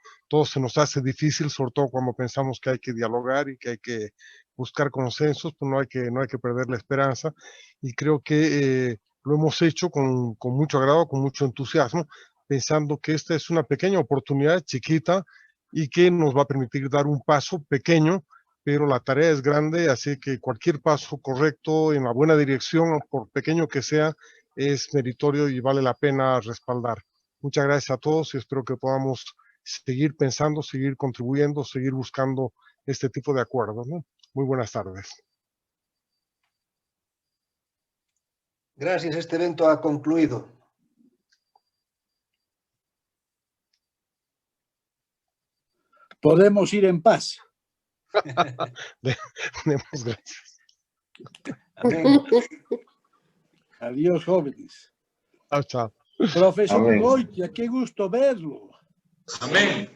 se nos hace difícil, sobre todo cuando pensamos que hay que dialogar y que hay que buscar consensos, pues no hay que perder la esperanza. Y creo que lo hemos hecho con mucho agrado, con mucho entusiasmo, pensando que esta es una pequeña oportunidad chiquita y que nos va a permitir dar un paso pequeño, pero la tarea es grande, así que cualquier paso correcto en la buena dirección, por pequeño que sea, es meritorio y vale la pena respaldar. Muchas gracias a todos y espero que podamos seguir pensando, seguir contribuyendo, seguir buscando este tipo de acuerdos, ¿no? Muy buenas tardes. Gracias, este evento ha concluido. Podemos ir en paz. Demos gracias. Amén. Adiós, jóvenes. Chao, chao. Profesor Amén. Goitia, qué gusto verlo. Amén.